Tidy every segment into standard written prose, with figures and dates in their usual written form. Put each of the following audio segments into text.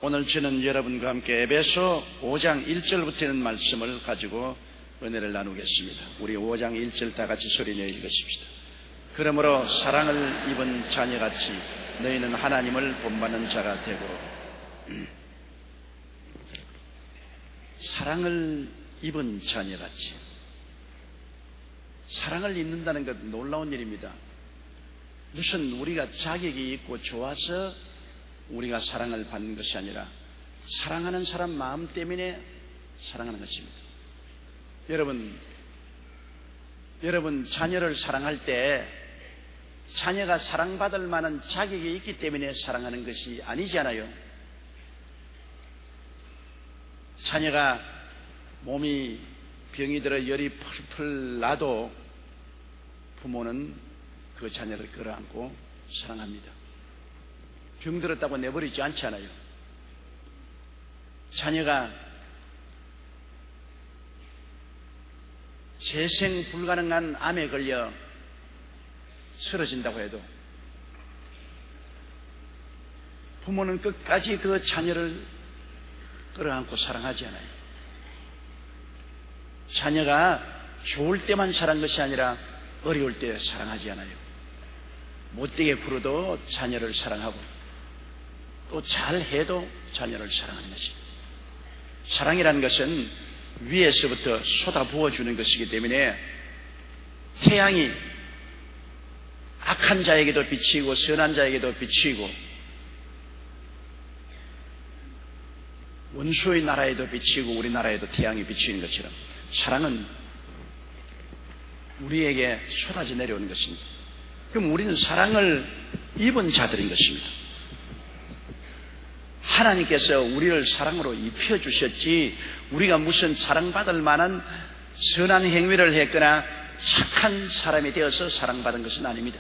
오늘 저는 여러분과 함께 에베소 5장 1절부터 있는 말씀을 가지고 은혜를 나누겠습니다. 우리 5장 1절 다 같이 소리내어 읽으십시다. 그러므로 사랑을 입은 자녀같이 너희는 하나님을 본받는 자가 되고. 사랑을 입은 자녀같이. 사랑을 입는다는 것 놀라운 일입니다. 무슨 우리가 자격이 있고 좋아서 우리가 사랑을 받는 것이 아니라 사랑하는 사람 마음 때문에 사랑하는 것입니다. 여러분 자녀를 사랑할 때 자녀가 사랑받을 만한 자격이 있기 때문에 사랑하는 것이 아니잖아요. 자녀가 몸이 병이 들어 열이 풀풀 나도 부모는 그 자녀를 끌어안고 사랑합니다. 병들었다고 내버리지 않잖아요. 자녀가 재생 불가능한 암에 걸려 쓰러진다고 해도 부모는 끝까지 그 자녀를 끌어안고 사랑하지 않아요. 자녀가 좋을 때만 사랑한 것이 아니라 어려울 때 사랑하지 않아요. 못되게 굴어도 자녀를 사랑하고 또 잘해도 자녀를 사랑하는 것입니다. 사랑이라는 것은 위에서부터 쏟아부어주는 것이기 때문에 태양이 악한 자에게도 비치고 선한 자에게도 비치고 원수의 나라에도 비치고 우리나라에도 태양이 비치는 것처럼 사랑은 우리에게 쏟아져 내려오는 것입니다. 그럼 우리는 사랑을 입은 자들인 것입니다. 하나님께서 우리를 사랑으로 입혀주셨지 우리가 무슨 사랑받을 만한 선한 행위를 했거나 착한 사람이 되어서 사랑받은 것은 아닙니다.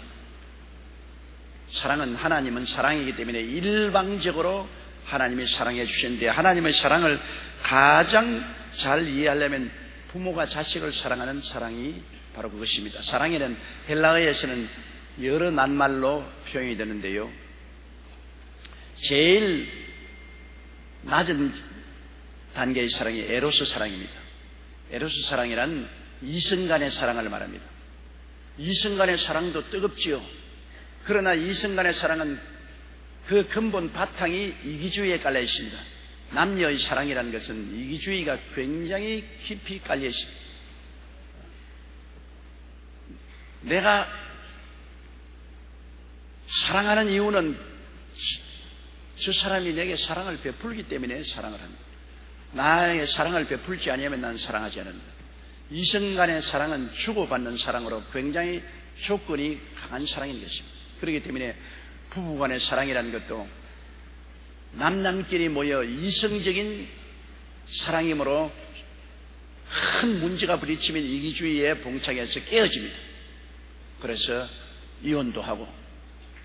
사랑은 하나님은 사랑이기 때문에 일방적으로 하나님이 사랑해 주셨는데 하나님의 사랑을 가장 잘 이해하려면 부모가 자식을 사랑하는 사랑이 바로 그것입니다. 사랑에는 헬라어에서는 여러 낱말로 표현이 되는데요. 제일 낮은 단계의 사랑이 에로스 사랑입니다. 에로스 사랑이란 이성간의 사랑을 말합니다. 이성간의 사랑도 뜨겁지요. 그러나 이성간의 사랑은 그 근본 바탕이 이기주의에 깔려 있습니다. 남녀의 사랑이라는 것은 이기주의가 굉장히 깊이 깔려 있습니다. 내가 사랑하는 이유는 저 사람이 내게 사랑을 베풀기 때문에 사랑을 한다. 나에게 사랑을 베풀지 아니하면 난 사랑하지 않는다. 이성간의 사랑은 주고받는 사랑으로 굉장히 조건이 강한 사랑인 것입니다. 그렇기 때문에 부부간의 사랑이라는 것도 남남끼리 모여 이성적인 사랑이므로 큰 문제가 부딪히면 이기주의에 봉착해서 깨어집니다. 그래서 이혼도 하고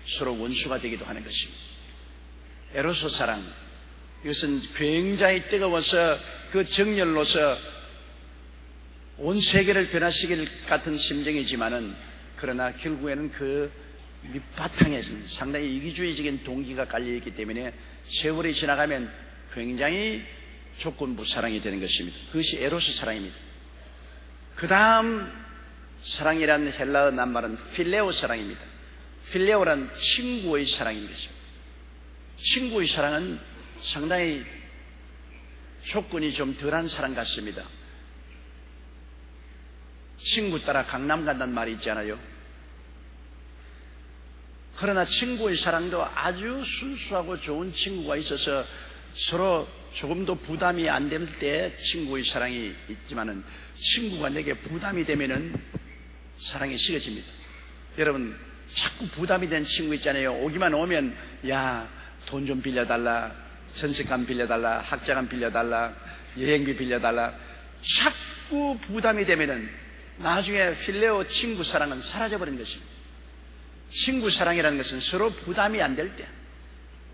서로 원수가 되기도 하는 것입니다. 에로스 사랑, 이것은 굉장히 뜨거워서 그 정열로서 온 세계를 변화시킬 같은 심정이지만은 그러나 결국에는 그 밑바탕에서는 상당히 이기주의적인 동기가 깔려있기 때문에 세월이 지나가면 굉장히 조건부 사랑이 되는 것입니다. 그것이 에로스 사랑입니다. 그 다음 사랑이라는 헬라어 낱말은 필레오 사랑입니다. 필레오란 친구의 사랑인 것입니다. 친구의 사랑은 상당히 조건이 좀 덜한 사랑 같습니다. 친구 따라 강남 간다는 말이 있잖아요. 그러나 친구의 사랑도 아주 순수하고 좋은 친구가 있어서 서로 조금도 부담이 안 될 때 친구의 사랑이 있지만은 친구가 내게 부담이 되면은 사랑이 식어집니다. 여러분 자꾸 부담이 된 친구 있잖아요. 오기만 오면 야, 돈 좀 빌려달라, 전세감 빌려달라, 학자금 빌려달라, 여행비 빌려달라. 자꾸 부담이 되면은 나중에 필레오 친구 사랑은 사라져버린 것입니다. 친구 사랑이라는 것은 서로 부담이 안 될 때,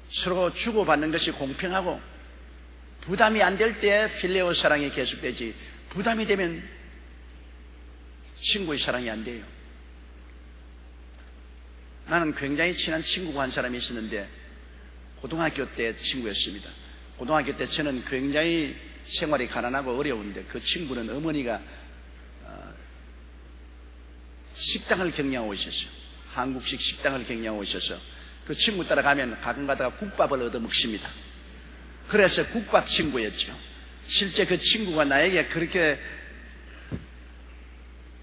서로 주고받는 것이 공평하고 부담이 안 될 때 필레오 사랑이 계속되지, 부담이 되면 친구의 사랑이 안 돼요. 나는 굉장히 친한 친구가 한 사람이 있었는데 고등학교 때 친구였습니다. 고등학교 때 저는 굉장히 생활이 가난하고 어려운데 그 친구는 어머니가 식당을 경영하고 있었어요. 한국식 식당을 경영하고 있어서 그 친구 따라가면 가끔 가다가 국밥을 얻어 먹습니다. 그래서 국밥 친구였죠. 실제 그 친구가 나에게 그렇게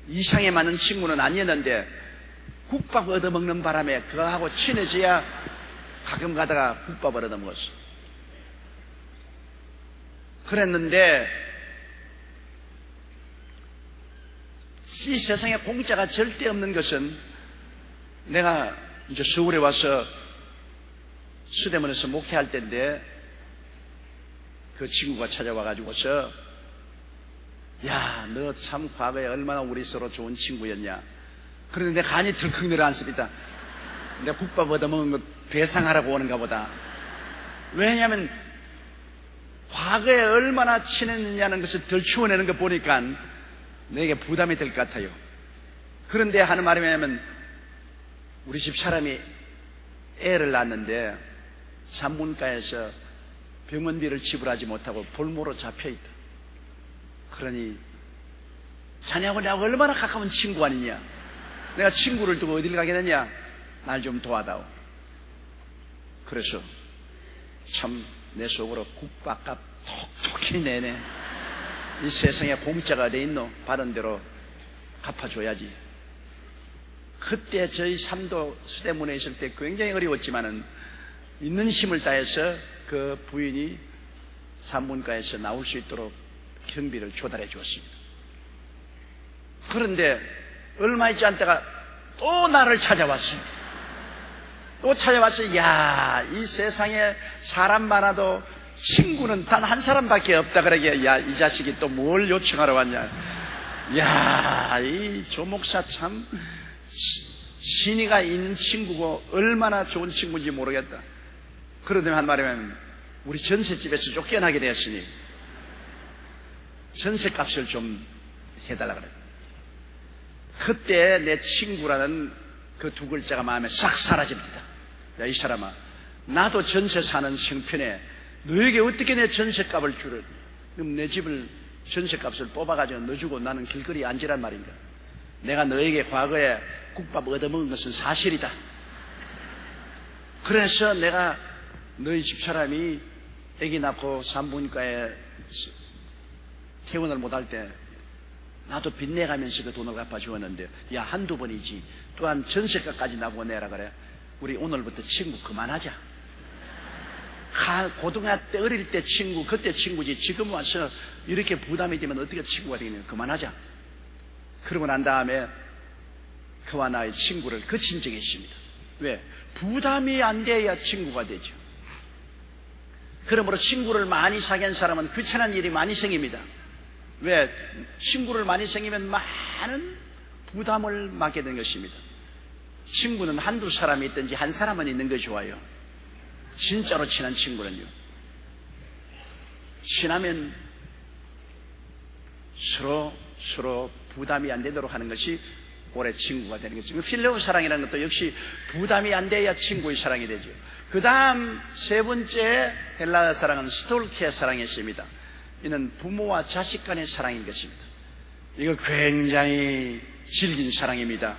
이상에 맞는 친구는 아니었는데 국밥 얻어 먹는 바람에 그거하고 친해져야 가끔 가다가 국밥을 얻어 먹었어. 그랬는데 이 세상에 공짜가 절대 없는 것은 내가 이제 서울에 와서 수대문에서 목회할 때인데 그 친구가 찾아와가지고서 야, 너 참 과거에 얼마나 우리 서로 좋은 친구였냐. 그런데 내 간이 덜컥 내려앉습니다. 내가 국밥 얻어먹은 거 배상하라고 오는가 보다. 왜냐하면 과거에 얼마나 친했느냐는 것을 덜 추워내는 거 보니까 내게 부담이 될 것 같아요. 그런데 하는 말이 뭐냐면 우리 집 사람이 애를 낳았는데 산문가에서 병원비를 지불하지 못하고 볼모로 잡혀있다. 그러니 자네하고 나하고 얼마나 가까운 친구 아니냐. 내가 친구를 두고 어딜 가겠느냐. 날 좀 도와다오. 그래서 참 내 속으로 국밥값 톡톡히 내네. 이 세상에 공짜가 어디 있노. 받은 대로 갚아줘야지. 그때 저희 삼도 수대문에 있을 때 굉장히 어려웠지만은 있는 힘을 다해서 그 부인이 산문가에서 나올 수 있도록 경비를 조달해 주었습니다. 그런데 얼마 있지 않다가 또 나를 찾아왔어요. 또 찾아와서 야, 이 세상에 사람 많아도 친구는 단 한 사람밖에 없다. 그러게 야, 이 자식이 또 뭘 요청하러 왔냐. 야, 이 조목사 참 신의가 있는 친구고 얼마나 좋은 친구인지 모르겠다. 그러더니 한 말이면 우리 전셋집에서 쫓겨나게 되었으니 전셋값을 좀 해달라 그래. 그때 내 친구라는 그 두 글자가 마음에 싹 사라집니다. 야, 이 사람아, 나도 전세 사는 형편에 너에게 어떻게 내 전셋값을 주를? 그럼 내 집을 전셋값을 뽑아가지고 너 주고 나는 길거리에 앉으란 말인가? 내가 너에게 과거에 국밥 얻어먹은 것은 사실이다. 그래서 내가 너희 집사람이 아기 낳고 산부인과에 퇴원을 못할 때 나도 빚내가면서 그 돈을 갚아주었는데 야, 한두 번이지 또한 전세값까지 나보고 내라 그래. 우리 오늘부터 친구 그만하자. 고등학교 때 어릴 때 친구 그때 친구지 지금 와서 이렇게 부담이 되면 어떻게 친구가 되겠냐. 그만하자. 그러고 난 다음에 그와 나의 친구를 거친 적이 있습니다. 왜? 부담이 안 돼야 친구가 되죠. 그러므로 친구를 많이 사귄 사람은 귀찮은 일이 많이 생깁니다. 왜? 친구를 많이 생기면 많은 부담을 맡게 되는 것입니다. 친구는 한두 사람이 있든지 한 사람은 있는 게 좋아요. 진짜로 친한 친구는요. 친하면 서로 부담이 안 되도록 하는 것이 오래 친구가 되는 거죠. 필레오 사랑이라는 것도 역시 부담이 안 돼야 친구의 사랑이 되죠. 그 다음 세 번째 헬라어 사랑은 스톨케 사랑이었습니다. 이는 부모와 자식 간의 사랑인 것입니다. 이거 굉장히 질긴 사랑입니다.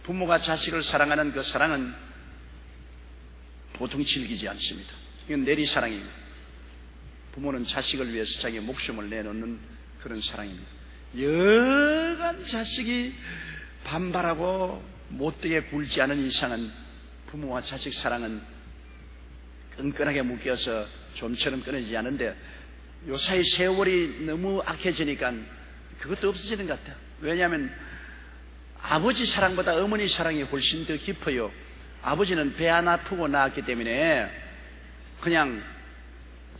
부모가 자식을 사랑하는 그 사랑은 보통 질기지 않습니다. 이건 내리사랑입니다. 부모는 자식을 위해서 자기 목숨을 내놓는 그런 사랑입니다. 여간 자식이 반발하고 못되게 굴지 않은 이상은 부모와 자식 사랑은 끈끈하게 묶여서 좀처럼 끊어지지 않은데 요사이 세월이 너무 악해지니까 그것도 없어지는 것 같아요. 왜냐하면 아버지 사랑보다 어머니 사랑이 훨씬 더 깊어요. 아버지는 배 안 아프고 낳았기 때문에 그냥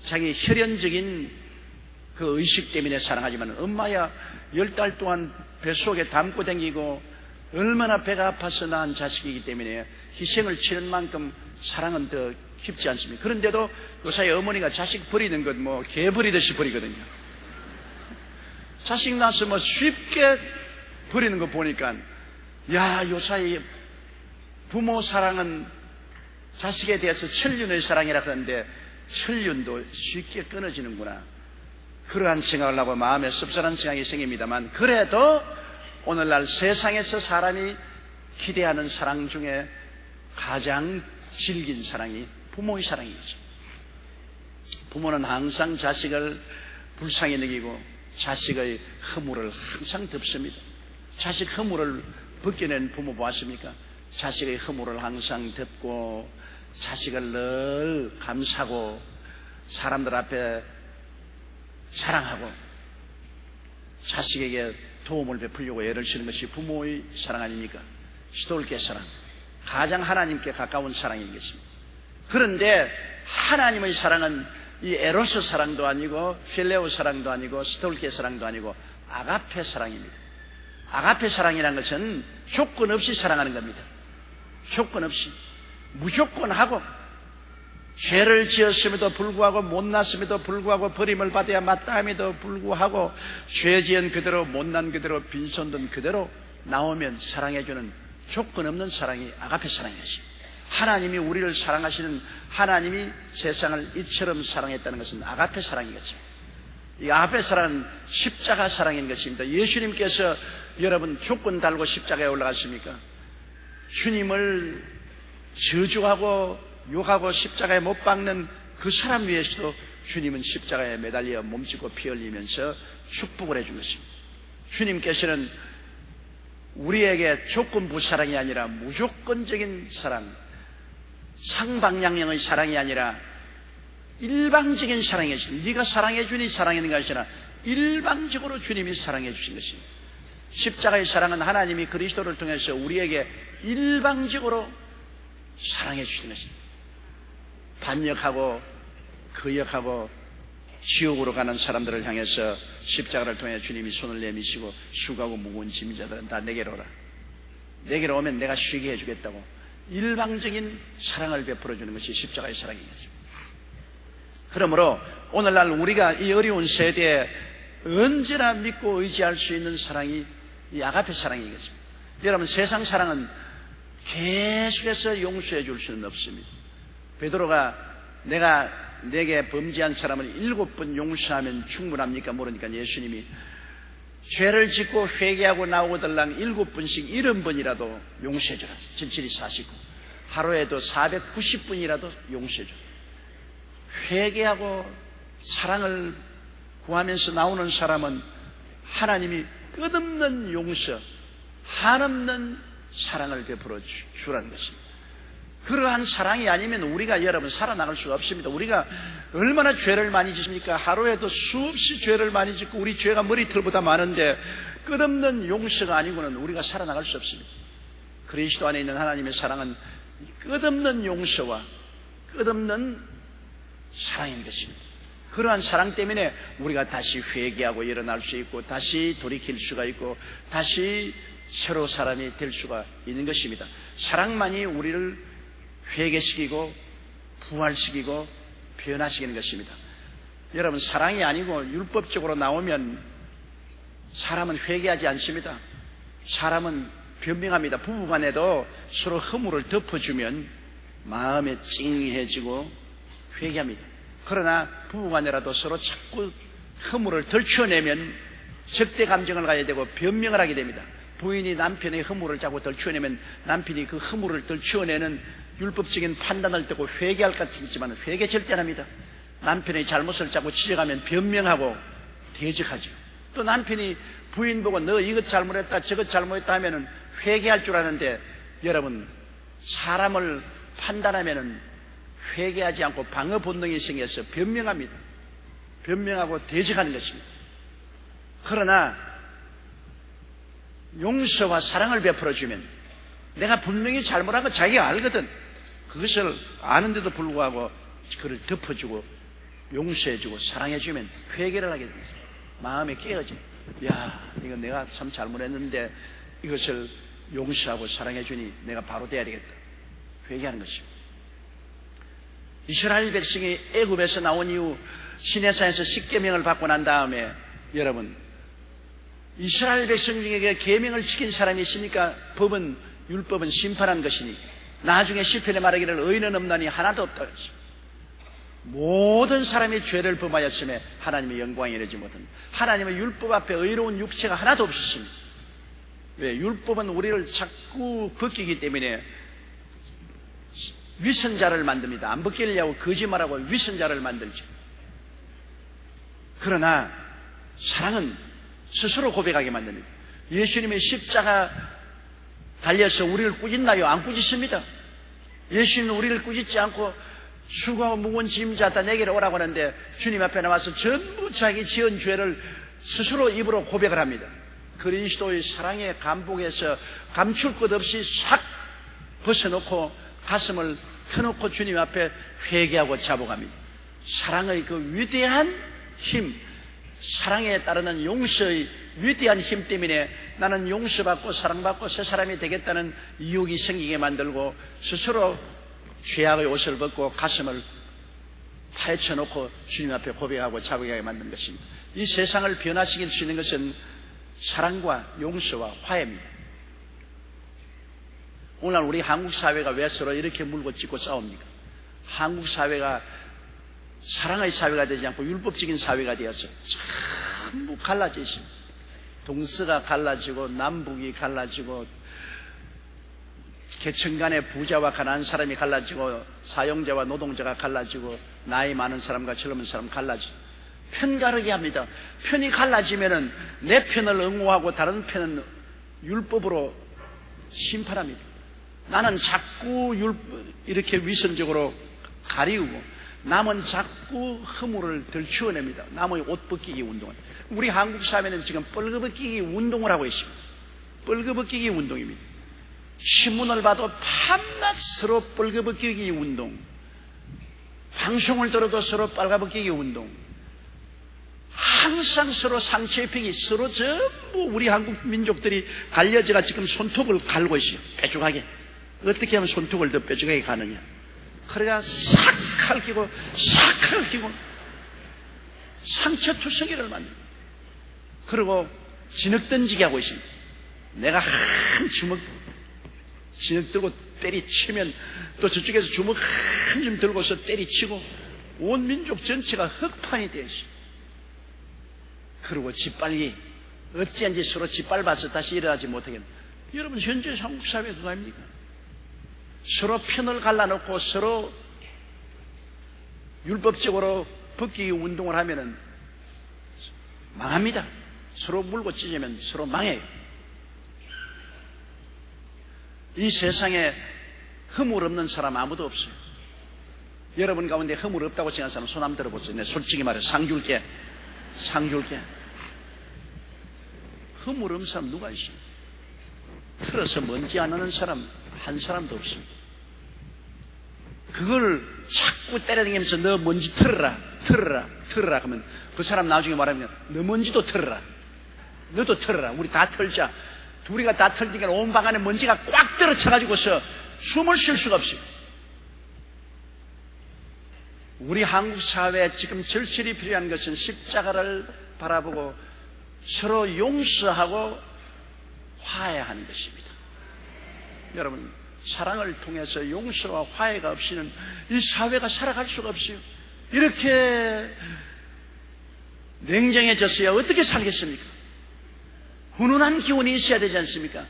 자기 혈연적인 그 의식 때문에 사랑하지만 엄마야 10달 동안 뱃속에 담고 다니고 얼마나 배가 아파서 낳은 자식이기 때문에 희생을 치는 만큼 사랑은 더 깊지 않습니다. 그런데도 요사이 어머니가 자식 버리는 것 뭐 개 버리듯이 버리거든요. 자식 낳아서 뭐 쉽게 버리는 거 보니까 야, 요사이 부모 사랑은 자식에 대해서 천륜의 사랑이라 그러는데 천륜도 쉽게 끊어지는구나, 그러한 생각을 하고 마음에 씁쓸한 생각이 생깁니다만, 그래도 오늘날 세상에서 사람이 기대하는 사랑 중에 가장 질긴 사랑이 부모의 사랑이죠. 부모는 항상 자식을 불쌍히 여기고 자식의 허물을 항상 덮습니다. 자식 허물을 벗겨낸 부모 보았습니까? 자식의 허물을 항상 덮고 자식을 늘 감싸고 사람들 앞에 사랑하고 자식에게 도움을 베풀려고 애를 쓰는 것이 부모의 사랑 아닙니까? 스톨케 사랑, 가장 하나님께 가까운 사랑인 것입니다. 그런데 하나님의 사랑은 이 에로스 사랑도 아니고 필레오 사랑도 아니고 스톨케 사랑도 아니고 아가페 사랑입니다. 아가페 사랑이라는 것은 조건 없이 사랑하는 겁니다. 조건 없이, 무조건 하고, 죄를 지었음에도 불구하고, 못났음에도 불구하고, 버림을 받아야 마땅함에도 불구하고, 죄 지은 그대로, 못난 그대로, 빈손 든 그대로 나오면 사랑해주는 조건 없는 사랑이 아가페 사랑인 것입니다. 하나님이 우리를 사랑하시는, 하나님이 세상을 이처럼 사랑했다는 것은 아가페 사랑인 것입니다. 이 아가페 사랑은 십자가 사랑인 것입니다. 예수님께서 여러분 조건 달고 십자가에 올라갔습니까? 주님을 저주하고 욕하고 십자가에 못 박는 그 사람 위해서도 주님은 십자가에 매달려 몸짓고 피 흘리면서 축복을 해준 것입니다. 주님께서는 우리에게 조건부 사랑이 아니라 무조건적인 사랑, 상방향형의 사랑이 아니라 일방적인 사랑이 있습니다. 네가 사랑해 주니 사랑하는 것이 아니라 일방적으로 주님이 사랑해 주신 것입니다. 십자가의 사랑은 하나님이 그리스도를 통해서 우리에게 일방적으로 사랑해 주신 것입니다. 반역하고 거역하고 지옥으로 가는 사람들을 향해서 십자가를 통해 주님이 손을 내미시고 수고하고 무거운 짐진 자들은 다 내게로 오라, 내게로 오면 내가 쉬게 해주겠다고 일방적인 사랑을 베풀어 주는 것이 십자가의 사랑인 것입니다. 그러므로 오늘날 우리가 이 어려운 세대에 언제나 믿고 의지할 수 있는 사랑이 이 아가페 사랑인 것입니다. 여러분, 세상 사랑은 계속해서 용서해 줄 수는 없습니다. 베드로가 내게 범죄한 사람을 7번 용서하면 충분합니까? 모르니까 예수님이 죄를 짓고 회개하고 나오고들랑 7번씩 70번이라도 용서해 주라. 진실이 49. 하루에도 490번이라도 용서해 주라. 회개하고 사랑을 구하면서 나오는 사람은 하나님이 끝없는 용서, 한없는 사랑을 베풀어 주라는 것입니다. 그러한 사랑이 아니면 우리가 여러분 살아나갈 수가 없습니다. 우리가 얼마나 죄를 많이 짓습니까? 하루에도 수없이 죄를 많이 짓고 우리 죄가 머리털보다 많은데 끝없는 용서가 아니고는 우리가 살아나갈 수 없습니다. 그리스도 안에 있는 하나님의 사랑은 끝없는 용서와 끝없는 사랑인 것입니다. 그러한 사랑 때문에 우리가 다시 회개하고 일어날 수 있고 다시 돌이킬 수가 있고 다시 새로 사람이 될 수가 있는 것입니다. 사랑만이 우리를 회개시키고 부활시키고 변화시키는 것입니다. 여러분, 사랑이 아니고 율법적으로 나오면 사람은 회개하지 않습니다. 사람은 변명합니다. 부부간에도 서로 허물을 덮어주면 마음에 찡해지고 회개합니다. 그러나 부부간에라도 서로 자꾸 허물을 덜쳐내면 적대 감정을 가야 되고 변명을 하게 됩니다. 부인이 남편의 허물을 자꾸 덜쳐내면 남편이 그 허물을 덜쳐내는 율법적인 판단을 듣고 회개할 것 같지만 회개 절대 안 합니다. 남편의 잘못을 자꾸 지적하면 변명하고 대적하죠. 또 남편이 부인 보고 너 이것 잘못했다 저것 잘못했다 하면은 회개할 줄 아는데 여러분, 사람을 판단하면은 회개하지 않고 방어 본능이 생겨서 변명합니다. 변명하고 대적하는 것입니다. 그러나 용서와 사랑을 베풀어 주면 내가 분명히 잘못한 거 자기가 알거든. 그것을 아는데도 불구하고 그를 덮어주고 용서해주고 사랑해주면 회개를 하게 됩니다. 마음에 깨어져. 야, 이건 내가 참 잘못했는데 이것을 용서하고 사랑해주니 내가 바로 돼야 되겠다. 회개하는 것입니다. 이스라엘 백성이 애굽에서 나온 이후 시내산에서 십계명을 받고 난 다음에 여러분, 이스라엘 백성 중에 계명을 지킨 사람이 있습니까? 법은, 율법은 심판한 것이니 나중에 시편에 말하기를 의인은 없나니 하나도 없다고 했습니다. 모든 사람이 죄를 범하였음에 하나님의 영광에 이르지 못합니다. 하나님의 율법 앞에 의로운 육체가 하나도 없었습니다. 왜? 율법은 우리를 자꾸 벗기기 때문에 위선자를 만듭니다. 안 벗기려고 거짓말하고 위선자를 만들죠. 그러나 사랑은 스스로 고백하게 만듭니다. 예수님의 십자가 달려서 우리를 꾸짖나요? 안 꾸짖습니다. 예수님은 우리를 꾸짖지 않고 수고하고 무거운 짐 졌다 내게로 오라고 하는데 주님 앞에 나와서 전부 자기 지은 죄를 스스로 입으로 고백을 합니다. 그리스도의 사랑의 감복에서 감출 것 없이 싹 벗어놓고 가슴을 펴놓고 주님 앞에 회개하고 자복합니다. 사랑의 그 위대한 힘, 사랑에 따르는 용서의 위대한 힘 때문에 나는 용서받고 사랑받고 새 사람이 되겠다는 의욕이 생기게 만들고 스스로 죄악의 옷을 벗고 가슴을 파헤쳐놓고 주님 앞에 고백하고 자복하게 만드는 것입니다. 이 세상을 변화시킬 수 있는 것은 사랑과 용서와 화해입니다. 오늘날 우리 한국 사회가 왜 서로 이렇게 물고 찢고 싸웁니까? 한국 사회가 사랑의 사회가 되지 않고 율법적인 사회가 되어서 전부 갈라져 있습니다. 동서가 갈라지고 남북이 갈라지고 계층 간의 부자와 가난한 사람이 갈라지고 사용자와 노동자가 갈라지고 나이 많은 사람과 젊은 사람 갈라지고 편가르게 합니다. 편이 갈라지면은 내 편을 옹호하고 다른 편은 율법으로 심판합니다. 나는 자꾸 이렇게 위선적으로 가리우고 남은 자꾸 허물을 들추어냅니다. 남의 옷 벗기기 운동을. 우리 한국 사회는 지금 뻘거벗기기 운동을 하고 있습니다. 뻘거벗기기 운동입니다. 신문을 봐도 밤낮 서로 뻘거벗기기 운동, 방송을 들어도 서로 빨가벗기기 운동, 항상 서로 상처 입히기, 서로 전부 우리 한국 민족들이 갈려져가 지금 손톱을 갈고 있어요. 뾰족하게. 어떻게 하면 손톱을 더 뾰족하게 가느냐. 그래가 싹 핥히고 싹 핥히고 상처투성이를 만들고, 그리고 진흙 던지게 하고 있습니다. 내가 한 주먹 진흙 들고 때리치면 또 저쪽에서 주먹 한 줌 들고서 때리치고 온 민족 전체가 흙판이 되어 있어요. 그리고 짓밟기, 어찌한지 서로 짓밟아서 다시 일어나지 못하겠네. 여러분, 현재 한국 사회 그거 아닙니까? 서로 편을 갈라놓고 서로 율법적으로 벗기기 운동을 하면은 망합니다. 서로 물고 찢으면 서로 망해요. 이 세상에 허물 없는 사람 아무도 없어요. 여러분 가운데 허물 없다고 생각하는 사람 손 한번 들어보세요. 내가 솔직히 말해서 상 줄게. 허물 없는 사람 누가 있어요? 틀어서 먼지 안 하는 사람 한 사람도 없어요. 그걸 자꾸 때려다니면서 너 먼지 털어라 하면 그 사람 나중에 말하면 너 먼지도 털어라, 너도 털어라, 우리 다 털자. 둘이가 다 털니까 온 방 안에 먼지가 꽉 들어쳐가지고서 숨을 쉴 수가 없어요. 우리 한국 사회에 지금 절실히 필요한 것은 십자가를 바라보고 서로 용서하고 화해하는 것입니다. 여러분, 사랑을 통해서 용서와 화해가 없이는 이 사회가 살아갈 수가 없어요. 이렇게 냉정해졌어야 어떻게 살겠습니까? 훈훈한 기운이 있어야 되지 않습니까?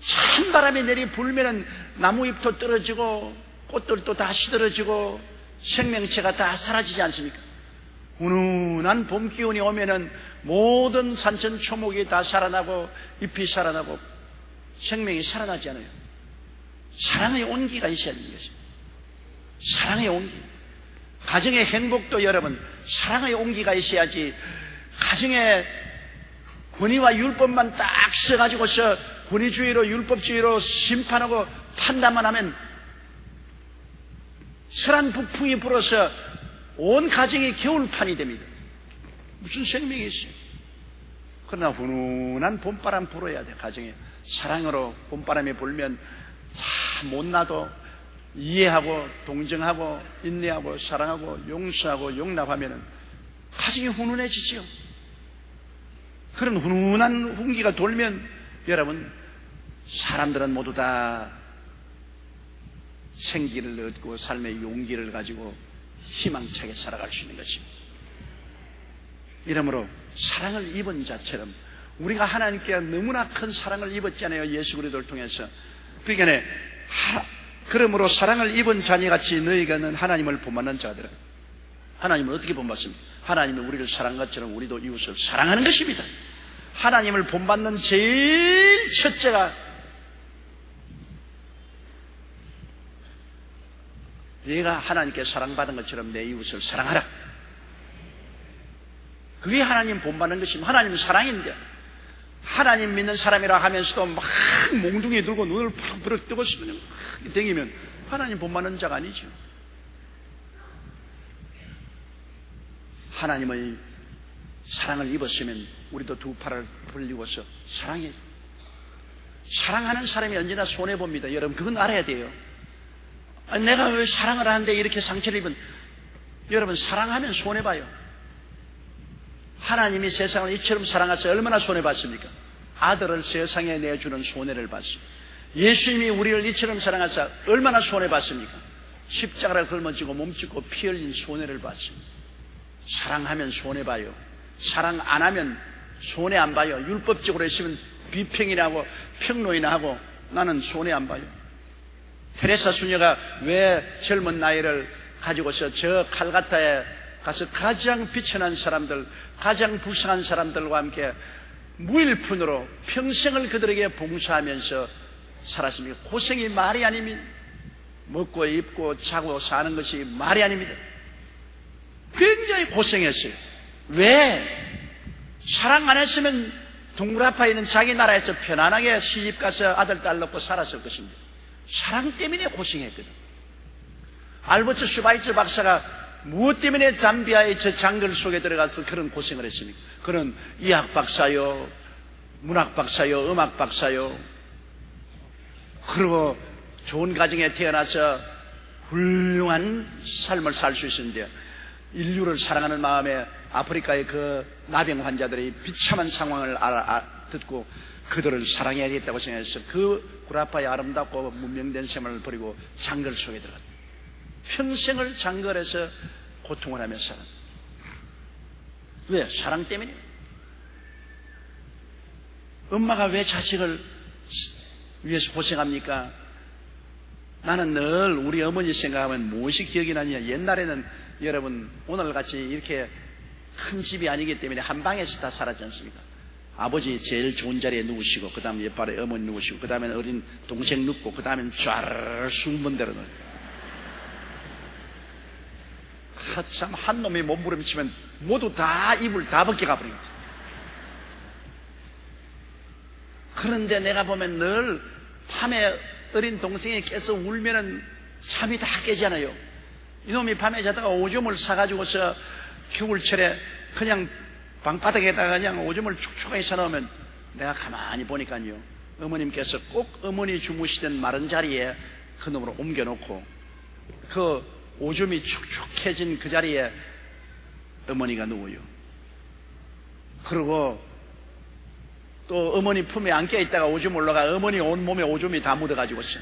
찬바람이 내리 불면은 나무잎도 떨어지고 꽃들도 다 시들어지고 생명체가 다 사라지지 않습니까? 훈훈한 봄 기운이 오면은 모든 산천 초목이 다 살아나고 잎이 살아나고 생명이 살아나지 않아요. 사랑의 온기가 있어야 되는 것입니다. 사랑의 온기. 가정의 행복도 여러분 사랑의 온기가 있어야지, 가정에 권위와 율법만 딱 써가지고서 권위주의로 율법주의로 심판하고 판단만 하면 설한 북풍이 불어서 온 가정이 겨울판이 됩니다. 무슨 생명이 있어요? 그러나 훈훈한 봄바람 불어야 돼. 가정에 사랑으로 봄바람이 불면 참 못나도 이해하고 동정하고 인내하고 사랑하고 용서하고 용납하면 가정이 훈훈해지죠. 그런 훈훈한 훈기가 돌면 여러분, 사람들은 모두 다 생기를 얻고 삶의 용기를 가지고 희망차게 살아갈 수 있는 것입니다. 이러므로 사랑을 입은 자처럼 우리가 하나님께 너무나 큰 사랑을 입었잖아요. 예수 그리스도를 통해서. 그러니까 그러므로 사랑을 입은 자녀같이 너희가는 하나님을 본받는 자들아. 하나님을 어떻게 본받습니까? 하나님이 우리를 사랑한 것처럼 우리도 이웃을 사랑하는 것입니다. 하나님을 본받는 제일 첫째가 내가 하나님께 사랑받은 것처럼 내 이웃을 사랑하라. 그게 하나님 본받는 것입니다. 하나님은 사랑인데 하나님 믿는 사람이라 하면서도 막 몽둥이 들고 눈을 팍 부릅뜨고 그냥 막 댕기면 하나님 본받는 자가 아니죠. 하나님의 사랑을 입었으면 우리도 두 팔을 벌리고서 사랑해. 사랑하는 사람이 언제나 손해봅니다. 여러분 그건 알아야 돼요. 아니, 내가 왜 사랑을 하는데 이렇게 상처를 입은, 여러분 사랑하면 손해봐요. 하나님이 세상을 이처럼 사랑하셔서 얼마나 손해봤습니까? 아들을 세상에 내주는 손해를 봤습니다. 예수님이 우리를 이처럼 사랑하셔서 얼마나 손해봤습니까? 십자가를 걸머지고 몸짓고 피 흘린 손해를 봤습니다. 사랑하면 손해봐요. 사랑 안 하면 손해 안 봐요. 율법적으로 했으면 비평이나 하고 평론이나 하고 나는 손해 안 봐요. 테레사 수녀가 왜 젊은 나이를 가지고서 저 칼가타에 가서 가장 비천한 사람들, 가장 불쌍한 사람들과 함께 무일푼으로 평생을 그들에게 봉사하면서 살았습니다. 고생이 말이 아닙니다. 먹고 입고 자고 사는 것이 말이 아닙니다. 굉장히 고생했어요. 왜? 사랑 안 했으면 동굴아파에 있는 자기 나라에서 편안하게 시집가서 아들 딸 낳고 살았을 것입니다. 사랑 때문에 고생했거든. 알버트 슈바이처 박사가 무엇 때문에 잠비아의 저 장글 속에 들어가서 그런 고생을 했습니까? 그는 의학 박사요, 문학 박사요, 음악 박사요. 그리고 좋은 가정에 태어나서 훌륭한 삶을 살 수 있었는데 인류를 사랑하는 마음에 아프리카의 그 나병 환자들의 비참한 상황을 듣고 그들을 사랑해야겠다고 생각해서 그 구라파의 아름답고 문명된 생활을 버리고 장걸 속에 들어갔다. 평생을 장걸에서 고통을 하며 살았다. 왜? 사랑 때문에. 엄마가 왜 자식을 위해서 고생합니까? 나는 늘 우리 어머니 생각하면 무엇이 기억이 나냐. 옛날에는 여러분 오늘같이 이렇게 큰 집이 아니기 때문에 한 방에서 다 살았지 않습니까? 아버지 제일 좋은 자리에 누우시고 그 다음에 옆발에 어머니 누우시고 그 다음에 어린 동생 눕고 그 다음엔 쫙 숨은 대로 넣어요. 참 한 놈이 몸부림치면 모두 다 이불 다 벗겨가 버린 거죠. 그런데 내가 보면 늘 밤에 어린 동생이 깨서 울면은 잠이 다 깨잖아요. 이놈이 밤에 자다가 오줌을 사가지고서 겨울철에 그냥 방바닥에다가 그냥 오줌을 축축하게 사놓으면 내가 가만히 보니까요, 어머님께서 꼭 어머니 주무시던 마른 자리에 그 놈으로 옮겨놓고 그 오줌이 축축해진 그 자리에 어머니가 누워요. 그리고 또 어머니 품에 안겨 있다가 오줌 올라가 어머니 온몸에 오줌이 다 묻어가지고서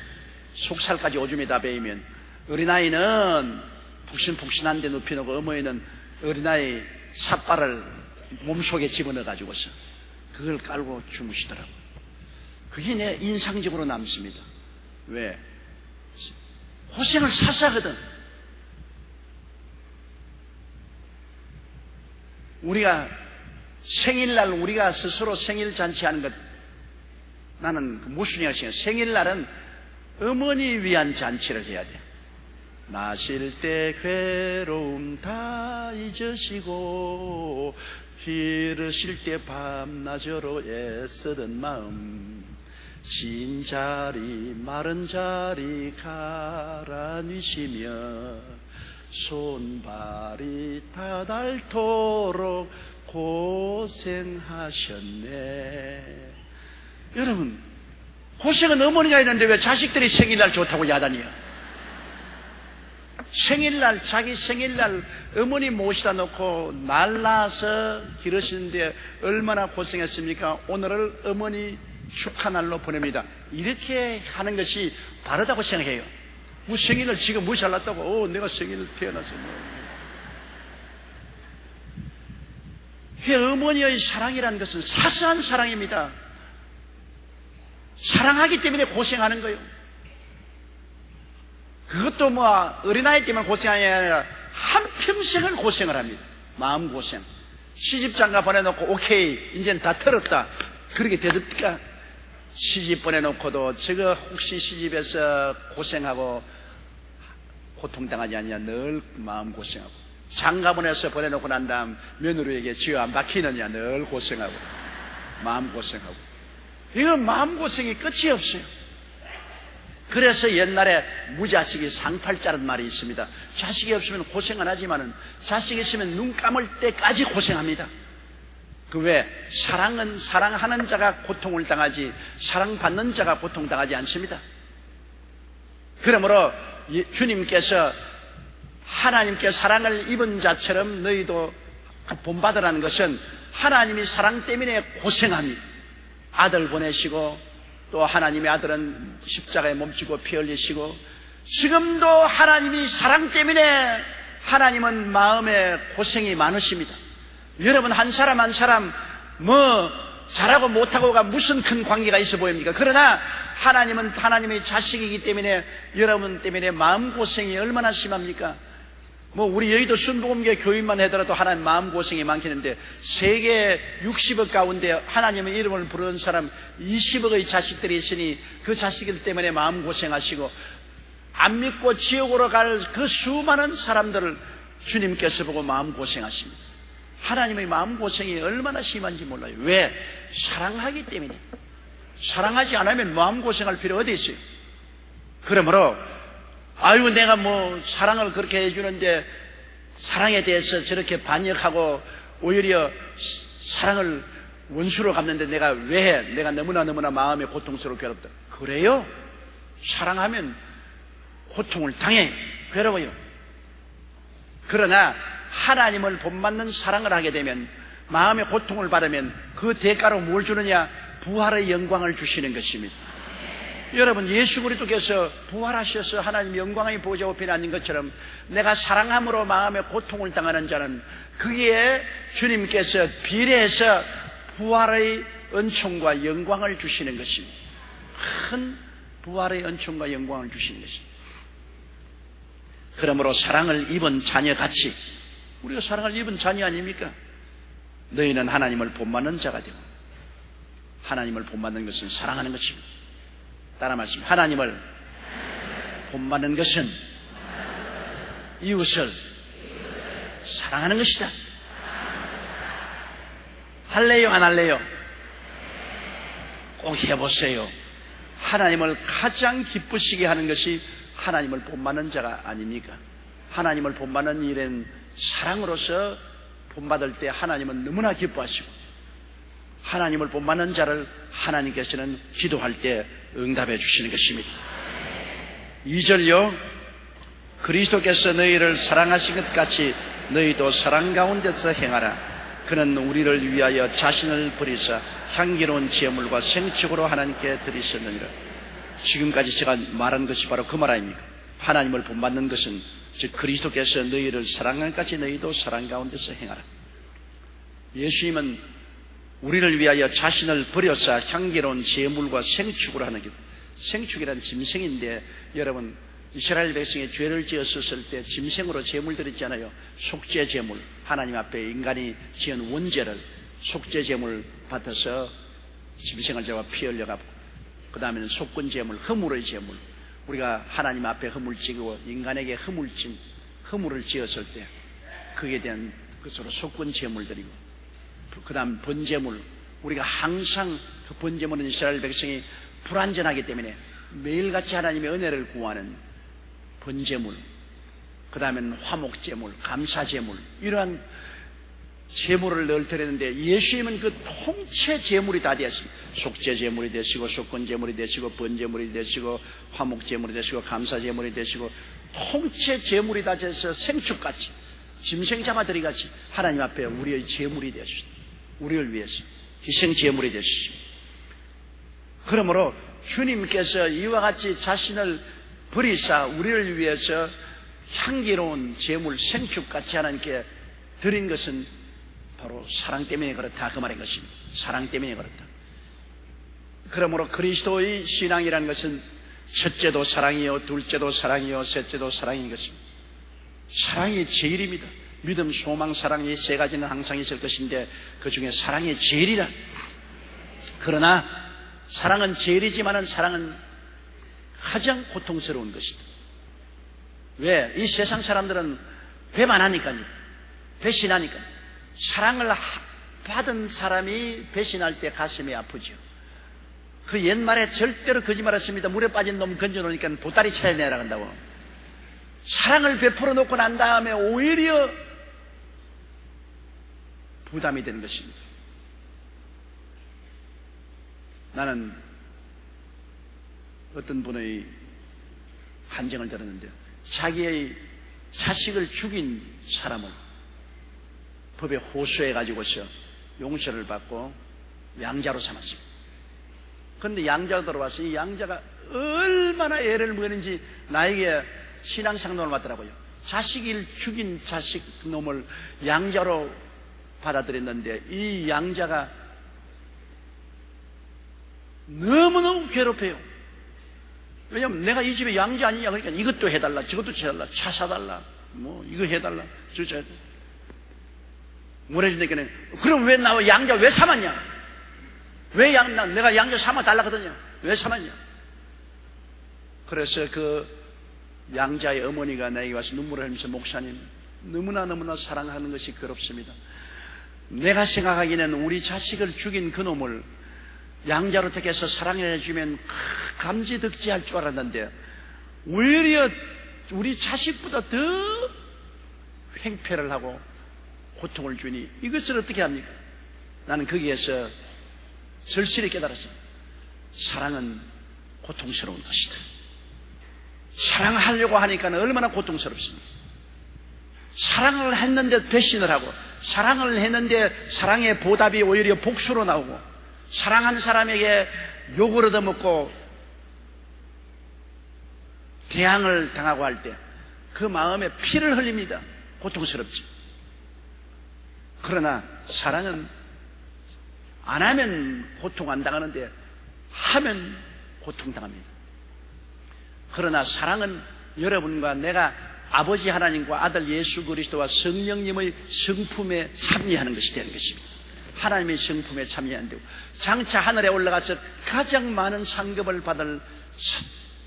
속살까지 오줌이 다 배이면 어린아이는 푹신푹신한데 눕혀놓고 어머니는 어린아이 삿발을 몸속에 집어넣어가지고서 그걸 깔고 주무시더라고요. 그게 내 인상적으로 남습니다. 왜? 고생을 사사하거든. 우리가 생일날 우리가 스스로 생일 잔치하는 것, 나는 무슨 얘기를 생일날은 어머니 위한 잔치를 해야 돼. 나실 때 괴로움 다 잊으시고 기르실 때 밤낮으로 애쓰던 마음, 진 자리 마른 자리 가라뉘시며 손발이 다 닳도록 고생하셨네. 여러분, 고생은 어머니가 했는데 왜 자식들이 생일날 좋다고 야단이야? 생일날, 자기 생일날 어머니 모시다 놓고 날라서 기르시는데 얼마나 고생했습니까? 오늘을 어머니 축하날로 보냅니다. 이렇게 하는 것이 바르다고 생각해요. 뭐 생일을 지가 뭐 잘났다고 내가 생일을 태어나서 그 어머니의 사랑이라는 것은 사소한 사랑입니다. 사랑하기 때문에 고생하는 거예요. 그것도 뭐 어린아이 때문에 고생하는 게 아니라 한평생을 고생을 합니다. 마음고생. 시집장가 보내놓고 오케이 이제는 다 털었다 그렇게 되듭니까? 시집 보내놓고도 저거 혹시 시집에서 고생하고 고통당하지 않냐 늘 마음고생하고, 장가 보내놓고 난 다음 며느리에게 쥐어 안 박히느냐 늘 고생하고 마음고생하고. 이건 마음고생이 끝이 없어요. 그래서 옛날에 무자식이 상팔자라는 말이 있습니다. 자식이 없으면 고생 안 하지만은 자식이 있으면 눈 감을 때까지 고생합니다. 그 왜? 사랑은 사랑하는 자가 고통을 당하지 사랑받는 자가 고통당하지 않습니다. 그러므로 주님께서 하나님께 사랑을 입은 자처럼 너희도 본받으라는 것은 하나님이 사랑 때문에 고생합니다. 아들 보내시고 또 하나님의 아들은 십자가에 몸지고 피 흘리시고, 지금도 하나님이 사랑 때문에 하나님은 마음에 고생이 많으십니다. 여러분 한 사람 한 사람 뭐 잘하고 못하고가 무슨 큰 관계가 있어 보입니까? 그러나 하나님은 하나님의 자식이기 때문에 여러분 때문에 마음고생이 얼마나 심합니까? 뭐 우리 여의도 순복음교회 교인만 하더라도 하나님 마음고생이 많겠는데 세계 60억 가운데 하나님의 이름을 부르는 사람 20억의 자식들이 있으니 그 자식들 때문에 마음고생하시고, 안 믿고 지옥으로 갈 그 수많은 사람들을 주님께서 보고 마음고생하십니다. 하나님의 마음고생이 얼마나 심한지 몰라요. 왜? 사랑하기 때문에. 사랑하지 않으면 마음고생할 필요 어디 있어요? 그러므로 아유 내가 뭐 사랑을 그렇게 해주는데 사랑에 대해서 저렇게 반역하고 오히려 사랑을 원수로 갚는데 내가 왜 해? 내가 너무나 마음이 고통스럽고 괴롭다. 그래요? 사랑하면 고통을 당해 괴로워요. 그러나 하나님을 본받는 사랑을 하게 되면, 마음의 고통을 받으면 그 대가로 뭘 주느냐? 부활의 영광을 주시는 것입니다. 여러분 예수 그리스도께서 부활하셔서 하나님 영광의 보좌 우편에 앉은 것처럼 내가 사랑함으로 마음의 고통을 당하는 자는 그게 주님께서 비례해서 부활의 은총과 영광을 주시는 것입니다. 큰 부활의 은총과 영광을 주시는 것입니다. 그러므로 사랑을 입은 자녀같이, 우리가 사랑을 입은 자녀 아닙니까? 너희는 하나님을 본받는 자가 되고, 하나님을 본받는 것은 사랑하는 것입니다. 따라 말씀. 하나님을 본받는 것은 이웃을 사랑하는 것이다. 할래요 안 할래요? 꼭 해보세요. 하나님을 가장 기쁘시게 하는 것이 하나님을 본받는 자가 아닙니까? 하나님을 본받는 일은 사랑으로서 본받을 때 하나님은 너무나 기뻐하시고, 하나님을 본받는 자를 하나님께서는 기도할 때 응답해 주시는 것입니다. 2절요. 그리스도께서 너희를 사랑하신 것 같이 너희도 사랑 가운데서 행하라. 그는 우리를 위하여 자신을 버리사 향기로운 제물과 생축으로 하나님께 드리셨느니라. 지금까지 제가 말한 것이 바로 그 말 아닙니까? 하나님을 본받는 것은 즉 그리스도께서 너희를 사랑한 것 같이 너희도 사랑 가운데서 행하라. 예수님은 우리를 위하여 자신을 버려서 향기로운 제물과 생축을 하는 것. 생축이란 짐승인데, 여러분 이스라엘 백성이 죄를 지었을 때 짐승으로 제물 드렸잖아요. 속죄 제물, 하나님 앞에 인간이 지은 원죄를 속죄 제물 받아서 짐승을 잡아 피 흘려가고, 그 다음에는 속건 제물, 허물의 제물. 우리가 하나님 앞에 허물 지고 인간에게 허물을 지었을 때 그에 대한 것으로 속건 제물 드리고, 그 다음 번제물. 우리가 항상 그 번제물은 이스라엘 백성이 불완전하기 때문에 매일같이 하나님의 은혜를 구하는 번제물, 그 다음에는 화목제물, 감사제물, 이러한 제물을 늘 드렸는데 예수님은 그 통째 제물이 다 되었습니다. 속죄제물이 되시고 속건제물이 되시고 번제물이 되시고 화목제물이 되시고 감사제물이 되시고 통째 제물이 다 돼서 생축같이 짐승 잡아들이같이 하나님 앞에 우리의 제물이 되었습니다. 우리를 위해서 희생제물이 되시죠. 그러므로 주님께서 이와 같이 자신을 버리사 우리를 위해서 향기로운 제물 생축같이 하나님께 드린 것은 바로 사랑 때문에 그렇다, 그 말인 것입니다. 사랑 때문에 그렇다. 그러므로 그리스도의 신앙이라는 것은 첫째도 사랑이요, 둘째도 사랑이요, 셋째도 사랑인 것입니다. 사랑이 제일입니다. 믿음, 소망, 사랑, 이 세 가지는 항상 있을 것인데 그 중에 사랑이 제일이라. 그러나 사랑은 제일이지만은 사랑은 가장 고통스러운 것이다. 왜? 이 세상 사람들은 배반하니까요. 배신하니까요. 사랑을 받은 사람이 배신할 때 가슴이 아프죠. 그 옛말에 절대로 거짓말했습니다. 물에 빠진 놈 건져놓으니까 보따리 차야 내려간다고. 사랑을 베풀어 놓고 난 다음에 오히려 부담이 되는 것입니다. 나는 어떤 분의 한증을 들었는데요. 자기의 자식을 죽인 사람을 법에 호소해 가지고서 용서를 받고 양자로 삼았습니다. 그런데 양자가 들어와서 이 양자가 얼마나 애를 먹였는지 나에게 신앙상담을 받더라고요. 자식을 죽인 자식 놈을 양자로 받아들였는데 이 양자가 너무너무 괴롭혀요. 왜냐하면 내가 이 집에 양자 아니냐, 그러니까 이것도 해달라, 저것도 해달라, 차 사달라, 뭐 이거 해달라, 저거 해달라. 뭐라 해준다니까. 그럼 왜 나 양자 왜 삼았냐? 왜 내가 양자 삼아 달라거든요. 왜 삼았냐? 그래서 그 양자의 어머니가 나에게 와서 눈물을 흘리면서, 목사님, 너무나 사랑하는 것이 괴롭습니다. 내가 생각하기에는 우리 자식을 죽인 그 놈을 양자로 택해서 사랑해주면 감지덕지할 줄 알았는데 오히려 우리 자식보다 더 횡패를 하고 고통을 주니 이것을 어떻게 합니까? 나는 거기에서 절실히 깨달았습니다. 사랑은 고통스러운 것이다. 사랑하려고 하니까 얼마나 고통스럽습니까? 사랑을 했는데 배신을 하고, 사랑을 했는데 사랑의 보답이 오히려 복수로 나오고, 사랑한 사람에게 욕을 얻어먹고 대항을 당하고 할 때 그 마음에 피를 흘립니다. 고통스럽지. 그러나 사랑은 안 하면 고통 안 당하는데 하면 고통당합니다. 그러나 사랑은 여러분과 내가 아버지 하나님과 아들 예수 그리스도와 성령님의 성품에 참여하는 것이 되는 것입니다. 하나님의 성품에 참여하는 되고, 장차 하늘에 올라가서 가장 많은 상급을 받을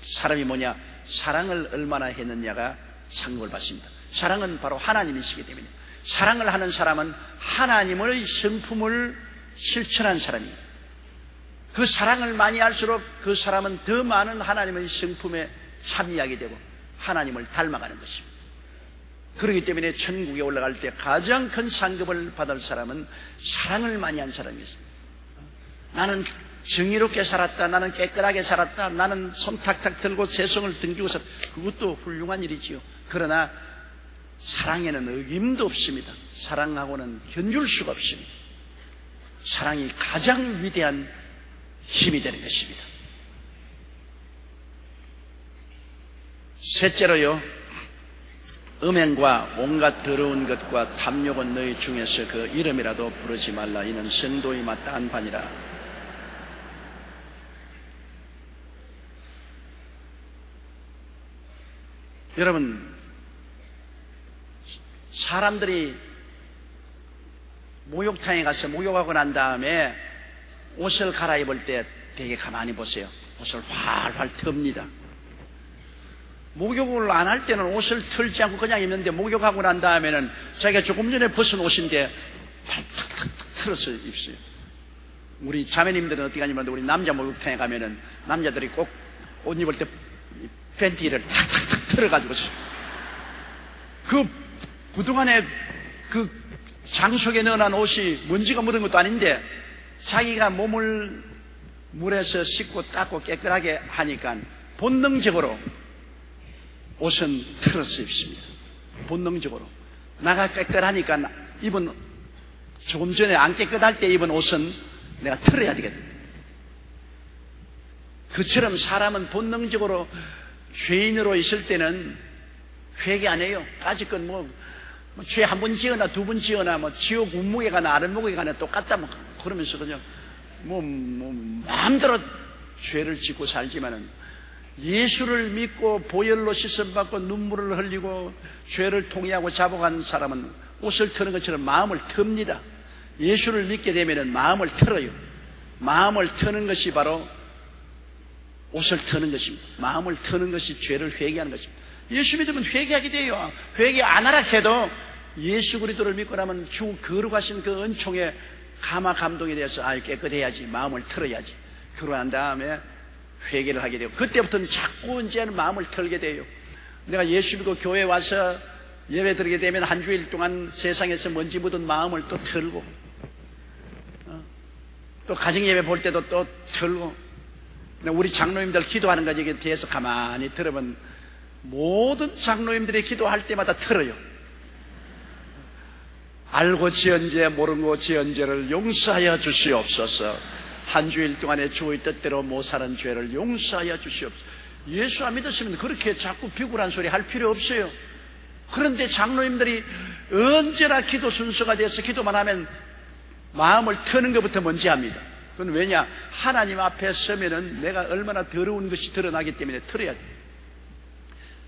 사람이 뭐냐? 사랑을 얼마나 했느냐가 상급을 받습니다. 사랑은 바로 하나님이시기 때문에, 사랑을 하는 사람은 하나님의 성품을 실천한 사람입니다. 그 사랑을 많이 할수록 그 사람은 더 많은 하나님의 성품에 참여하게 되고 하나님을 닮아가는 것입니다. 그렇기 때문에 천국에 올라갈 때 가장 큰 상급을 받을 사람은 사랑을 많이 한 사람이었습니다. 나는 정의롭게 살았다, 나는 깨끗하게 살았다, 나는 손 탁탁 들고 세송을 등지고 살았다. 그것도 훌륭한 일이지요. 그러나 사랑에는 어김도 없습니다. 사랑하고는 견줄 수가 없습니다. 사랑이 가장 위대한 힘이 되는 것입니다. 셋째로요, 음행과 온갖 더러운 것과 탐욕은 너희 중에서 그 이름이라도 부르지 말라. 이는 성도의 마땅한 바니라. 여러분, 사람들이 목욕탕에 가서 목욕하고 난 다음에 옷을 갈아입을 때 되게 가만히 보세요. 옷을 활활 텁니다. 목욕을 안 할 때는 옷을 털지 않고 그냥 입는데, 목욕하고 난 다음에는 자기가 조금 전에 벗은 옷인데 탁탁탁 틀어서 입어요. 우리 자매님들은 어떻게 하냐면, 우리 남자 목욕탕에 가면은 남자들이 꼭 옷 입을 때 팬티를 탁탁탁 틀어가지고, 그동안에 그 장속에 넣어놓은 옷이 먼지가 묻은 것도 아닌데 자기가 몸을 물에서 씻고 닦고 깨끗하게 하니까 본능적으로 옷은 틀어서 입습니다. 본능적으로. 나가 깨끗하니까 입은, 조금 전에 안 깨끗할 때 입은 옷은 내가 틀어야 되겠다. 그처럼 사람은 본능적으로 죄인으로 있을 때는 회개 안 해요. 까짓건 죄 한 번 지거나 두 번 지거나 지옥 운목에 가나 아랫목에 가나 똑같다 그러면서 그냥 마음대로 죄를 짓고 살지만은 예수를 믿고 보혈로 씻음받고 눈물을 흘리고 죄를 통회하고 잡아간 사람은 옷을 트는 것처럼 마음을 틉니다. 예수를 믿게 되면은 마음을 틀어요. 마음을 트는 것이 바로 옷을 트는 것입니다. 마음을 트는 것이 죄를 회개하는 것입니다. 예수 믿으면 회개하게 돼요. 회개 안 하라 해도 예수 그리스도를 믿고 나면 주 거룩하신 그 은총에 감화 감동에 대해서 깨끗해야지, 마음을 틀어야지. 그러고 난 다음에 회개를 하게 되고, 그때부터는 자꾸 이제는 마음을 털게 돼요. 내가 예수 믿고 교회 와서 예배 드리게 되면 한 주일 동안 세상에서 먼지 묻은 마음을 또 털고, 또 가정 예배 볼 때도 또 털고, 우리 장로님들 기도하는 것에 대해서 가만히 들으면 모든 장로님들이 기도할 때마다 털어요. 알고 지은 죄 모르고 지은 죄를 용서하여 주시옵소서. 한 주일 동안에 주의 뜻대로 못 사는 죄를 용서하여 주시옵소서. 예수 안 믿으시면 그렇게 자꾸 비굴한 소리 할 필요 없어요. 그런데 장로님들이 언제나 기도 순서가 돼서 기도만 하면 마음을 트는 것부터 먼저 합니다. 그건 왜냐? 하나님 앞에 서면은 내가 얼마나 더러운 것이 드러나기 때문에 틀어야 돼.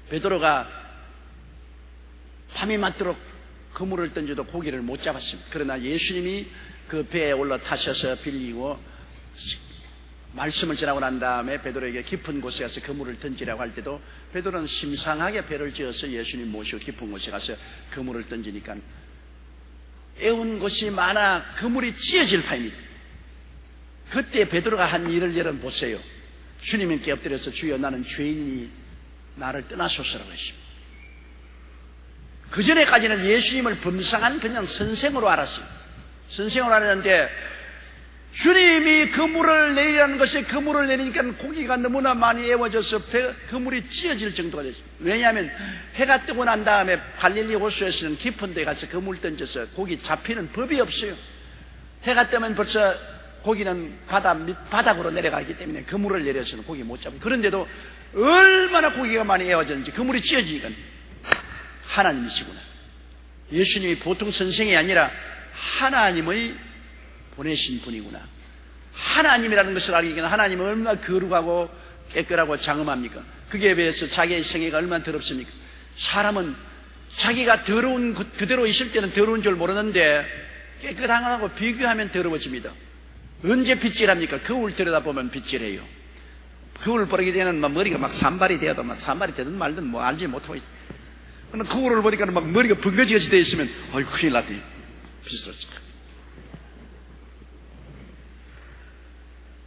베드로가 밤이 맞도록 그물을 던져도 고기를 못 잡았습니다. 그러나 예수님이 그 배에 올라타셔서 빌리고 말씀을 전하고 난 다음에 베드로에게 깊은 곳에 가서 그물을 던지라고 할 때도 베드로는 심상하게 배를 지어서 예수님 모시고 깊은 곳에 가서 그물을 던지니까 애운 곳이 많아 그물이 찢어질 판입니다. 그때 베드로가 한 일을 여러분 보세요. 주님께 엎드려서 주여 나는 죄인이니 나를 떠나소서라고 했습니다. 그 전에까지는 예수님을 범상한 그냥 선생으로 알았어요. 선생으로 알았는데 주님이 그물을 내리라는 것이 그물을 내리니까 고기가 너무나 많이 애워져서 그물이 찢어질 정도가 됐습니다. 왜냐하면 해가 뜨고 난 다음에 갈릴리 호수에서는 깊은 데 가서 그물 던져서 고기 잡히는 법이 없어요. 해가 뜨면 벌써 고기는 바닥으로 내려가기 때문에 그물을 내려서는 고기 못 잡아요. 그런데도 얼마나 고기가 많이 애워졌는지 그물이 찢어지니까 하나님이시구나. 예수님이 보통 선생이 아니라 하나님의 보내신 분이구나. 하나님이라는 것을 알기 위해서 하나님은 얼마나 거룩하고 깨끗하고 장엄합니까? 그게 비해서 자기의 생애가 얼마나 더럽습니까? 사람은 자기가 더러운 그대로 있을 때는 더러운 줄 모르는데 깨끗한 거하고 비교하면 더러워집니다. 언제 빗질합니까? 거울 들여다보면 빗질해요. 거울 보게 되면 머리가 막 산발이 되어도 산발이 되든 말든 알지 못하고 있어요. 거울을 보니까 막 머리가 번거지같이 되어 있으면 아이고 큰일 났대. 비슷하지.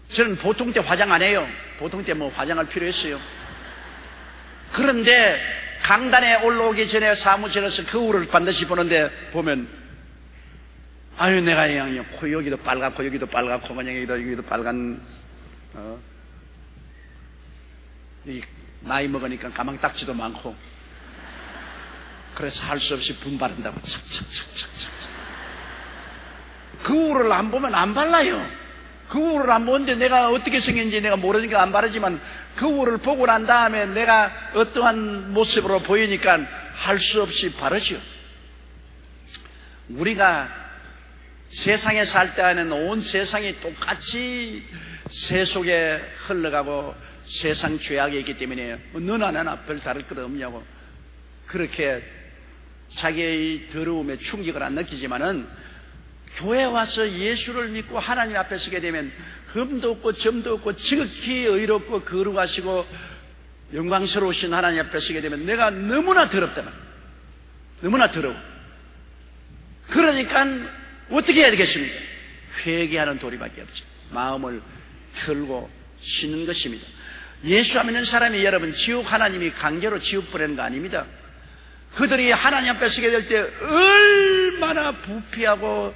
저는 보통 때 화장 안 해요. 보통 때 화장할 필요 있어요. 그런데 강단에 올라오기 전에 사무실에서 거울을 반드시 보는데 보면 아유 내가 그냥 여기도 빨갛고 여기도 빨갛고 그냥 여기도 빨간 나이 먹으니까 가망딱지도 많고 그래서 할 수 없이 분발한다고 착착착착착. 거울을 안 보면 안 발라요. 거울을 안 보는데 내가 어떻게 생겼는지 내가 모르니까 안 바르지만 거울을 보고 난 다음에 내가 어떠한 모습으로 보이니까 할 수 없이 바르죠. 우리가 세상에 살 때는 온 세상이 똑같이 새 속에 흘러가고 세상 죄악이 있기 때문에 너나 나나 별 다를 것 없냐고 그렇게 자기의 더러움에 충격을 안 느끼지만은 교회 와서 예수를 믿고 하나님 앞에 서게 되면 흠도 없고 점도 없고 지극히 의롭고 거룩하시고 영광스러우신 하나님 앞에 서게 되면 내가 너무나 더럽다만 너무나 더러워. 그러니까 어떻게 해야 되겠습니까? 회개하는 도리밖에 없죠. 마음을 털고 쉬는 것입니다. 예수 안 믿는 사람이 여러분 지옥 하나님이 강제로 지옥 보내는 거 아닙니다. 그들이 하나님 앞에 서게 될 때 얼마나 부패하고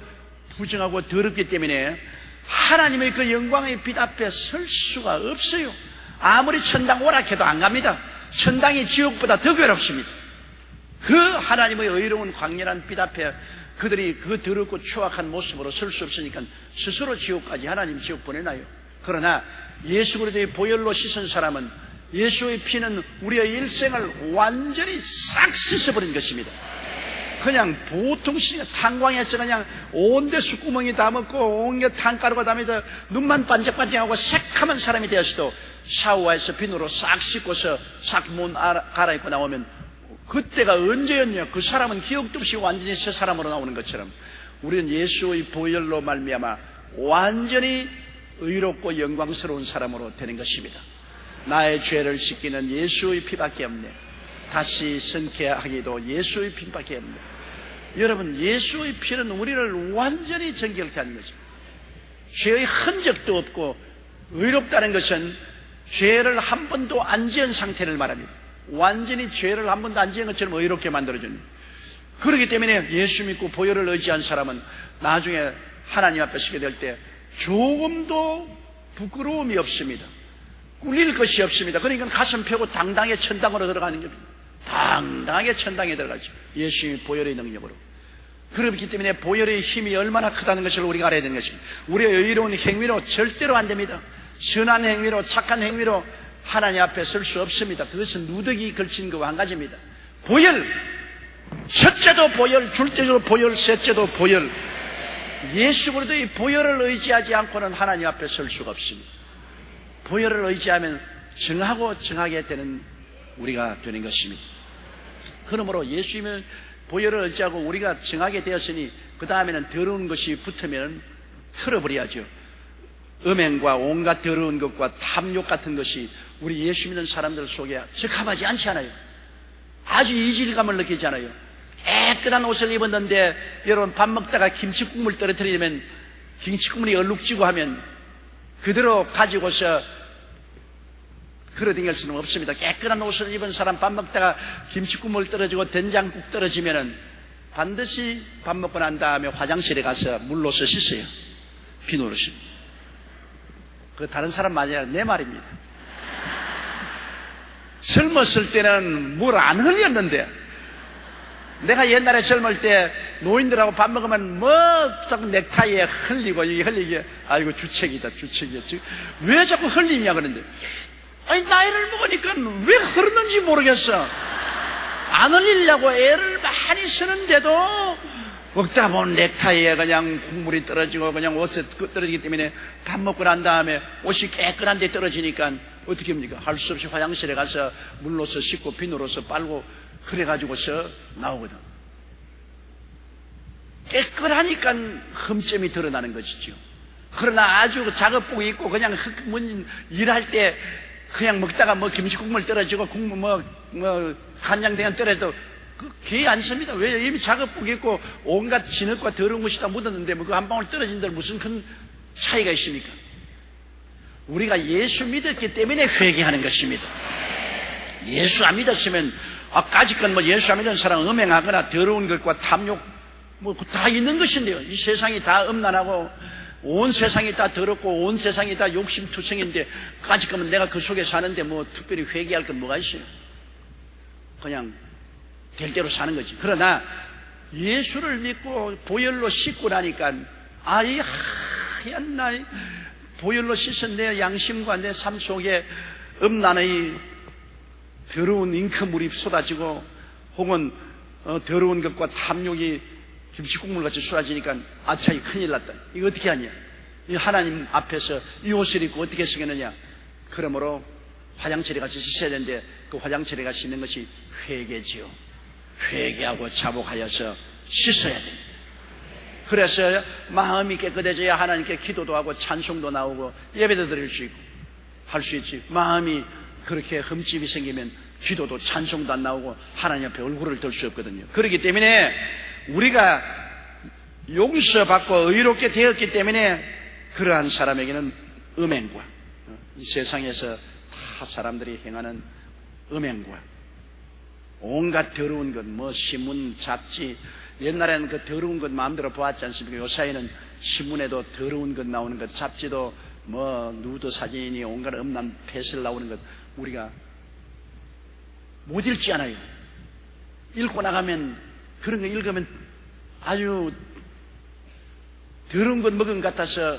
부정하고 더럽기 때문에 하나님의 그 영광의 빛 앞에 설 수가 없어요. 아무리 천당 오락해도 안 갑니다. 천당이 지옥보다 더 괴롭습니다. 그 하나님의 의로운 광렬한 빛 앞에 그들이 그 더럽고 추악한 모습으로 설 수 없으니까 스스로 지옥까지 하나님 지옥 보내나요? 그러나 예수 그리스도의 보혈로 씻은 사람은 예수의 피는 우리의 일생을 완전히 싹 씻어버린 것입니다. 그냥 보통 탄광에서 그냥 온데 숯구멍이 다 먹고 온게 탄가루가 다 묻어 눈만 반짝반짝하고 새카만 사람이 되었어도 샤워해서 비누로 싹 씻고서 싹 몸 갈아입고 나오면 그때가 언제였냐? 그 사람은 기억도 없이 완전히 새 사람으로 나오는 것처럼 우리는 예수의 보혈로 말미암아 완전히 의롭고 영광스러운 사람으로 되는 것입니다. 나의 죄를 씻기는 예수의 피밖에 없네. 다시 성케하기도 예수의 피밖에 없네. 여러분, 예수의 피는 우리를 완전히 정결케 하는 것입니다. 죄의 흔적도 없고, 의롭다는 것은 죄를 한 번도 안 지은 상태를 말합니다. 완전히 죄를 한 번도 안 지은 것처럼 의롭게 만들어줍니다. 그렇기 때문에 예수 믿고 보혈을 의지한 사람은 나중에 하나님 앞에 서게 될 때 조금도 부끄러움이 없습니다. 꿀릴 것이 없습니다. 그러니까 가슴 펴고 당당하게 천당으로 들어가는 겁니다. 당당하게 천당에 들어가죠. 예수님의 보혈의 능력으로. 그렇기 때문에 보혈의 힘이 얼마나 크다는 것을 우리가 알아야 되는 것입니다. 우리의 의로운 행위로 절대로 안 됩니다. 선한 행위로, 착한 행위로 하나님 앞에 설 수 없습니다. 그것은 누더기 걸친 것과 한 가지입니다. 보혈, 첫째도 보혈, 둘째도 보혈, 셋째도 보혈. 예수 그리스도의 보혈을 의지하지 않고는 하나님 앞에 설 수가 없습니다. 보혈을 의지하면 정하고 정하게 되는 우리가 되는 것입니다. 그러므로 예수님의 보혈을 의지하고 우리가 정하게 되었으니 그 다음에는 더러운 것이 붙으면 털어버려야죠. 음행과 온갖 더러운 것과 탐욕 같은 것이 우리 예수 믿는 사람들 속에 적합하지 않지 않아요. 아주 이질감을 느끼지 않아요. 깨끗한 옷을 입었는데 여러분 밥 먹다가 김치국물 떨어뜨리면 김치국물이 얼룩지고 하면 그대로 가지고서 걸어다닐 수는 없습니다. 깨끗한 옷을 입은 사람 밥 먹다가 김치국물 떨어지고 된장국 떨어지면은 반드시 밥 먹고 난 다음에 화장실에 가서 물로서 씻어요. 비누로 씻어요. 그 다른 사람 말이 아니라 내 말입니다. 젊었을 때는 물 안 흘렸는데 내가 옛날에 젊을 때 노인들하고 밥 먹으면 뭐 자꾸 넥타이에 흘리고 이게 흘리게 아이고 주책이다 주책이야. 왜 자꾸 흘리냐 그러는데 아니 나이를 먹으니까 왜 흐르는지 모르겠어. 안 흘리려고 애를 많이 쓰는데도 먹다 보면 넥타이에 그냥 국물이 떨어지고 그냥 옷에 떨어지기 때문에 밥 먹고 난 다음에 옷이 깨끗한데 떨어지니까 어떻게 합니까? 할 수 없이 화장실에 가서 물로서 씻고 비누로서 빨고 그래가지고서 나오거든. 깨끗하니까 흠점이 드러나는 것이죠. 그러나 아주 작업복이 있고 그냥 일할 때 그냥 먹다가 뭐 김치국물 떨어지고 국물 간장대간 떨어져도 귀에 안 씁니다. 왜? 이미 작업복이 있고 온갖 진흙과 더러운 것이 다 묻었는데 뭐 그 한 방울 떨어진들 무슨 큰 차이가 있습니까? 우리가 예수 믿었기 때문에 회개하는 것입니다. 예수 안 믿었으면 아까지건 뭐 예수 안 믿는 사람은 음행하거나 더러운 것과 탐욕 뭐 다 있는 것인데요. 이 세상이 다 음란하고 온 세상이 다 더럽고 온 세상이 다 욕심투성인데 까짓거면 내가 그 속에 사는데 뭐 특별히 회개할 건 뭐가 있어요? 그냥 될 대로 사는 거지. 그러나 예수를 믿고 보혈로 씻고 나니까 이 하얀 나이 보혈로 씻은 내 양심과 내 삶 속에 음란의 더러운 잉크물이 쏟아지고 혹은 더러운 것과 탐욕이 김치국물같이 쏟아지니까 아차이 큰일 났다. 이거 어떻게 하냐? 이 하나님 앞에서 이 옷을 입고 어떻게 쓰겠느냐? 그러므로 화장실에 가서 씻어야 되는데 그 화장실에 가서 씻는 것이 회개지요. 회개하고 자복하여서 씻어야 됩니다. 그래서 마음이 깨끗해져야 하나님께 기도도 하고 찬송도 나오고 예배도 드릴 수 있고 할 수 있지. 마음이 그렇게 흠집이 생기면 기도도 찬송도 안 나오고 하나님 앞에 얼굴을 들 수 없거든요. 그렇기 때문에 우리가 용서받고 의롭게 되었기 때문에 그러한 사람에게는 음행과 이 세상에서 다 사람들이 행하는 음행과 온갖 더러운 것, 뭐 신문, 잡지, 옛날에는 그 더러운 것 마음대로 보았지 않습니까? 요사이는 신문에도 더러운 것 나오는 것, 잡지도 뭐 누드 사진이 온갖 음란 패슬 나오는 것 우리가 못 읽지 않아요. 읽고 나가면 그런 거 읽으면 아주 더러운 것 먹은 것 같아서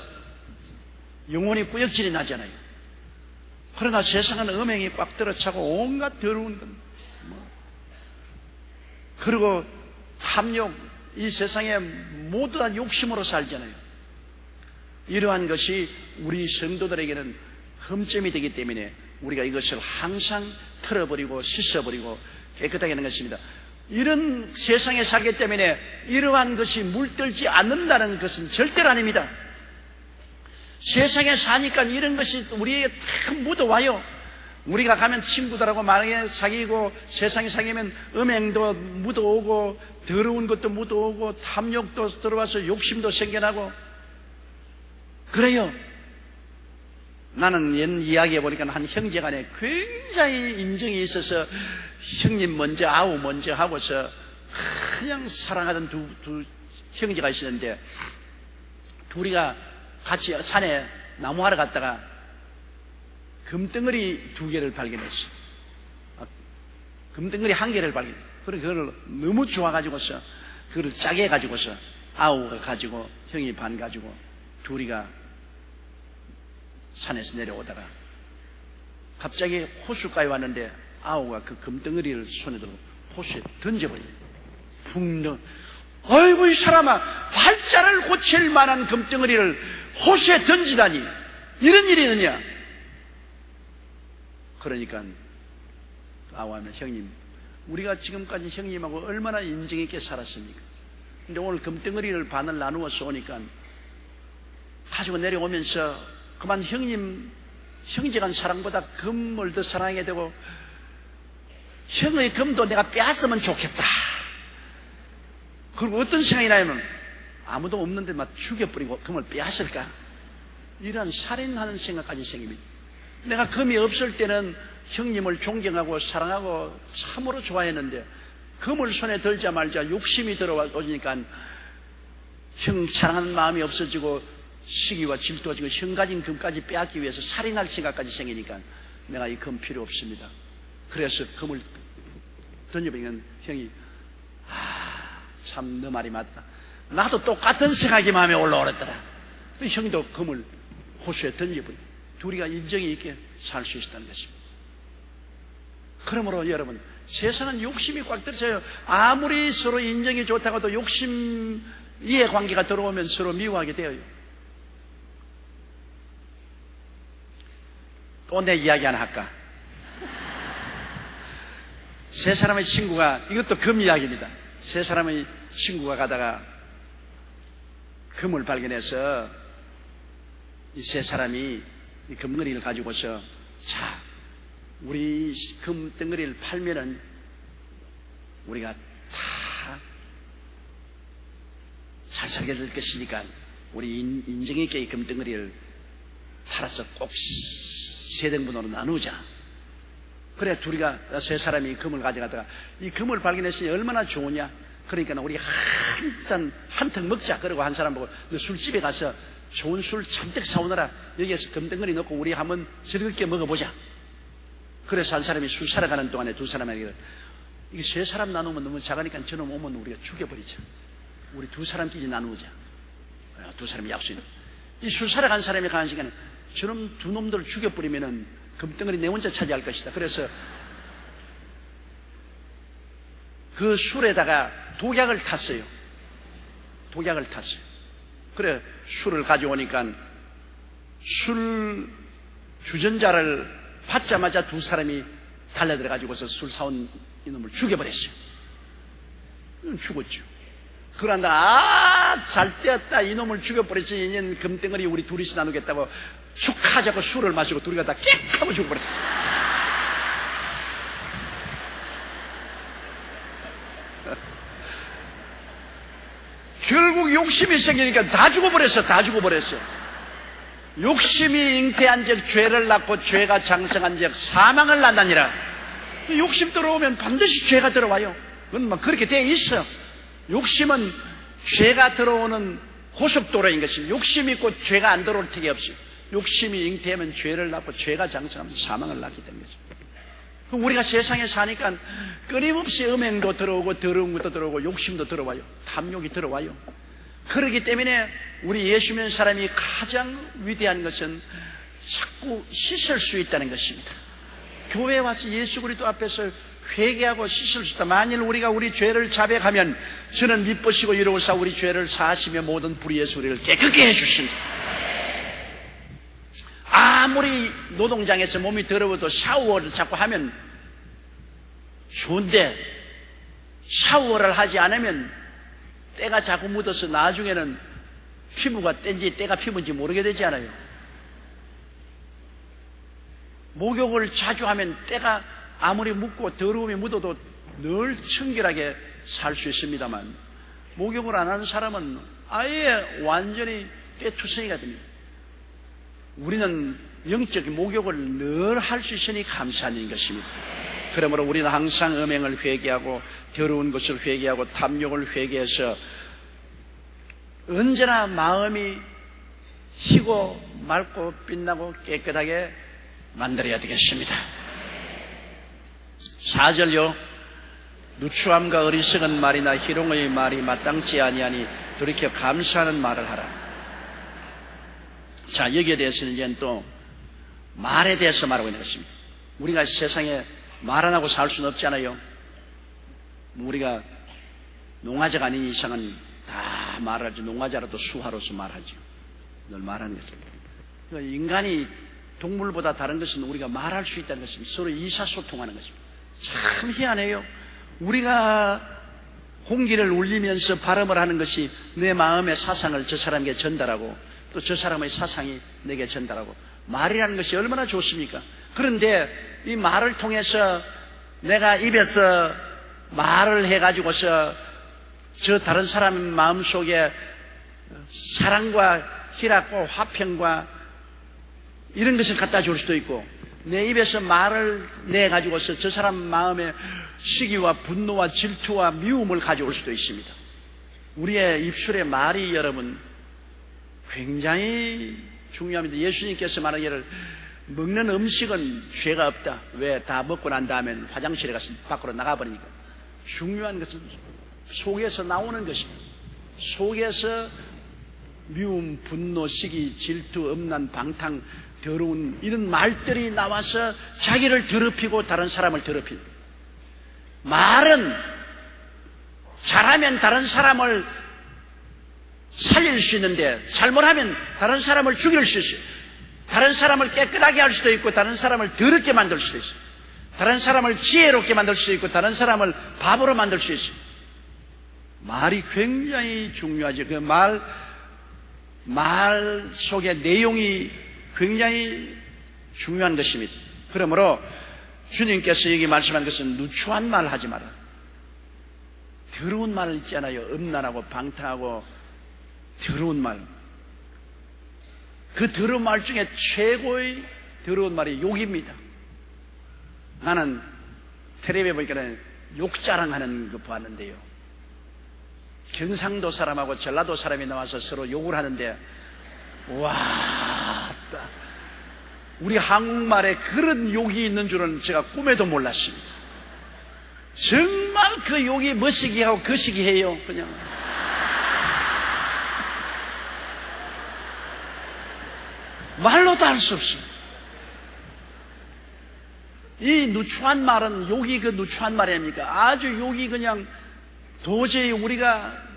영혼이 꾸역질이 나잖아요. 그러나 세상은 음행이 꽉 들어차고 온갖 더러운 것, 그리고 탐욕, 이 세상에 모두 다 욕심으로 살잖아요. 이러한 것이 우리 성도들에게는 흠점이 되기 때문에 우리가 이것을 항상 털어버리고 씻어버리고 깨끗하게 하는 것입니다. 이런 세상에 살기 때문에 이러한 것이 물들지 않는다는 것은 절대로 아닙니다. 세상에 사니까 이런 것이 우리에게 다 묻어와요. 우리가 가면 친구들하고 만약에 사귀고 세상에 사귀면 음행도 묻어오고 더러운 것도 묻어오고 탐욕도 들어와서 욕심도 생겨나고 그래요. 나는 옛 이야기해 보니까 한 형제 간에 굉장히 인정이 있어서 형님 먼저 아우 먼저 하고서 그냥 사랑하던 두 형제가 있었는데 둘이가 같이 산에 나무하러 갔다가 금덩어리 2개를 발견했어. 금덩어리 1개를 발견했어. 그래서 그걸 너무 좋아가지고서 그걸 짜게 해가지고서 아우가 가지고 형이 반 가지고 둘이가 산에서 내려오다가 갑자기 호숫가에 왔는데 아우가 그 금덩어리를 손에 들고 호수에 던져버려. 붕. 아이고 이 사람아, 팔자를 고칠 만한 금덩어리를 호수에 던지다니 이런 일이 있느냐. 그러니까 아우하면 형님, 우리가 지금까지 형님하고 얼마나 인정 있게 살았습니까? 근데 오늘 금덩어리를 반을 나누어서 오니까 가지고 내려오면서 그만 형제간 사랑보다 금을 더 사랑하게 되고 형의 금도 내가 빼앗으면 좋겠다. 그리고 어떤 생각이 나면 아무도 없는데 막 죽여버리고 금을 빼앗을까? 이런 살인하는 생각까지 생깁니다. 내가 금이 없을 때는 형님을 존경하고 사랑하고 참으로 좋아했는데 금을 손에 들자 말자 욕심이 들어오니까 형 사랑하는 마음이 없어지고 시기와 질투가 지고 형 가진 금까지 빼앗기 위해서 살인할 생각까지 생기니까 내가 이 금 필요 없습니다. 그래서 금을 던져버리니까 형이 참 너 말이 맞다. 나도 똑같은 생각이 마음에 올라오랬더라. 형도 금을 호수에 던져버리고 둘이가 인정이 있게 살 수 있었다는 것입니다. 그러므로 여러분, 세상은 욕심이 꽉 들어서요. 아무리 서로 인정이 좋다고 해도 욕심 이해 관계가 들어오면 서로 미워하게 되어요. 또 내 이야기 하나 할까? 세 사람의 친구가, 이것도 금 이야기입니다. 세 사람의 친구가 가다가 금을 발견해서 이 세 사람이 이 금덩어리를 가지고서 자, 우리 금덩어리를 팔면은 우리가 다 잘 살게 될 것이니까 우리 인정 있게 이 금덩어리를 팔아서 꼭 세 등분으로 나누자. 그래 둘이가 세 사람이 금을 가져가다가 이 금을 발견했으니 얼마나 좋으냐. 그러니까 우리 한턱 먹자. 그러고 한 사람 보고 너 술집에 가서 좋은 술 잔뜩 사오느라 여기에서 금덩어리 넣고 우리 한번 즐겁게 먹어보자. 그래서 한 사람이 술 사러 가는 동안에 두 사람에게 이게 세 사람 나누면 너무 작으니까 저놈 오면 우리가 죽여버리자. 우리 두 사람끼리 나누자. 두 사람이 약속이. 이 술 사러 간 사람이 가는 시간에 저놈 두 놈들을 죽여버리면은 금덩어리 내 혼자 차지할 것이다. 그래서 그 술에다가 독약을 탔어요. 독약을 탔어요. 그래 술을 가져오니까 술 주전자를 받자마자 두 사람이 달려들어가지고서 술 사온 이놈을 죽여버렸어요. 죽었죠. 그런다 잘 되었다. 이놈을 죽여버렸지. 이년 금덩어리 우리 둘이서 나누겠다고 축하자고 술을 마시고 둘이가 다 깨끗 하고 죽어버렸어요. 결국 욕심이 생기니까 다 죽어버렸어. 다 죽어버렸어. 욕심이 잉태한 적 죄를 낳고 죄가 장성한 적 사망을 낳느니라. 욕심 들어오면 반드시 죄가 들어와요. 그건 막 그렇게 되어 있어. 욕심은 죄가 들어오는 고속도로인 것입니다. 욕심이 있고 죄가 안 들어올 턱이 없이 욕심이 잉태하면 죄를 낳고 죄가 장성하면 사망을 낳게 되는 거죠. 그럼 우리가 세상에 사니까 끊임없이 음행도 들어오고 더러운 것도 들어오고 욕심도 들어와요. 탐욕이 들어와요. 그렇기 때문에 우리 예수 믿는 사람이 가장 위대한 것은 자꾸 씻을 수 있다는 것입니다. 교회에 와서 예수 그리스도 앞에서 회개하고 씻을 수 있다. 만일 우리가 우리 죄를 자백하면 저는 미쁘시고 이로우사 우리 죄를 사하시며 모든 불의에서 우리를 깨끗게 해주신다. 아무리 노동장에서 몸이 더러워도 샤워를 자꾸 하면 좋은데 샤워를 하지 않으면 때가 자꾸 묻어서 나중에는 피부가 땐지 때가 피부인지 모르게 되지 않아요. 목욕을 자주 하면 때가 아무리 묻고 더러움이 묻어도 늘 청결하게 살 수 있습니다만 목욕을 안 하는 사람은 아예 완전히 때투성이가 됩니다. 우리는 영적인 목욕을 늘 할 수 있으니 감사한 일인 것입니다. 그러므로 우리는 항상 음행을 회개하고 더러운 것을 회개하고 탐욕을 회개해서 언제나 마음이 희고 맑고 빛나고 깨끗하게 만들어야 되겠습니다. 4절요. 누추함과 어리석은 말이나 희롱의 말이 마땅치 아니하니 돌이켜 감사하는 말을 하라. 자, 여기에 대해서는 이제 또 말에 대해서 말하고 있는 것입니다. 우리가 세상에 말 안 하고 살 수는 없잖아요. 우리가 농화자가 아닌 이상은 다 말하죠. 농화자라도 수화로서 말하죠. 늘 말하는 것입니다. 그러니까 인간이 동물보다 다른 것은 우리가 말할 수 있다는 것입니다. 서로 의사소통하는 것입니다. 참 희한해요. 우리가 홍기를 울리면서 발음을 하는 것이 내 마음의 사상을 저 사람에게 전달하고 또 저 사람의 사상이 내게 전달하고 말이라는 것이 얼마나 좋습니까? 그런데 이 말을 통해서 내가 입에서 말을 해가지고서 저 다른 사람 마음속에 사랑과 희락과 화평과 이런 것을 갖다 줄 수도 있고 내 입에서 말을 내가지고서 저 사람 마음에 시기와 분노와 질투와 미움을 가져올 수도 있습니다. 우리의 입술의 말이 여러분 굉장히 중요합니다. 예수님께서 말하기를 먹는 음식은 죄가 없다. 왜? 다 먹고 난 다음에 화장실에 가서 밖으로 나가버리니까. 중요한 것은 속에서 나오는 것이다. 속에서 미움, 분노, 시기, 질투, 음란, 방탕, 더러운 이런 말들이 나와서 자기를 더럽히고 다른 사람을 더럽힌다. 말은 잘하면 다른 사람을 살릴 수 있는데 잘못하면 다른 사람을 죽일 수 있어요. 다른 사람을 깨끗하게 할 수도 있고 다른 사람을 더럽게 만들 수도 있어요. 다른 사람을 지혜롭게 만들 수 있고 다른 사람을 바보로 만들 수 있어요. 말이 굉장히 중요하죠. 그 말 속의 내용이 굉장히 중요한 것입니다. 그러므로 주님께서 여기 말씀한 것은 누추한 말 하지 마라. 더러운 말 있잖아요. 음란하고 방탕하고 더러운 말. 그 더러운 말 중에 최고의 더러운 말이 욕입니다. 나는 텔레비에 보니까 욕자랑하는 거 보았는데요. 경상도 사람하고 전라도 사람이 나와서 서로 욕을 하는데 와, 우리 한국말에 그런 욕이 있는 줄은 제가 꿈에도 몰랐습니다. 정말 그 욕이 멋이기하고 거시기해요. 그냥 말로도 할 수 없습니다. 이 누추한 말은 욕이 그 누추한 말이 아닙니까? 아주 욕이 그냥 도저히 우리가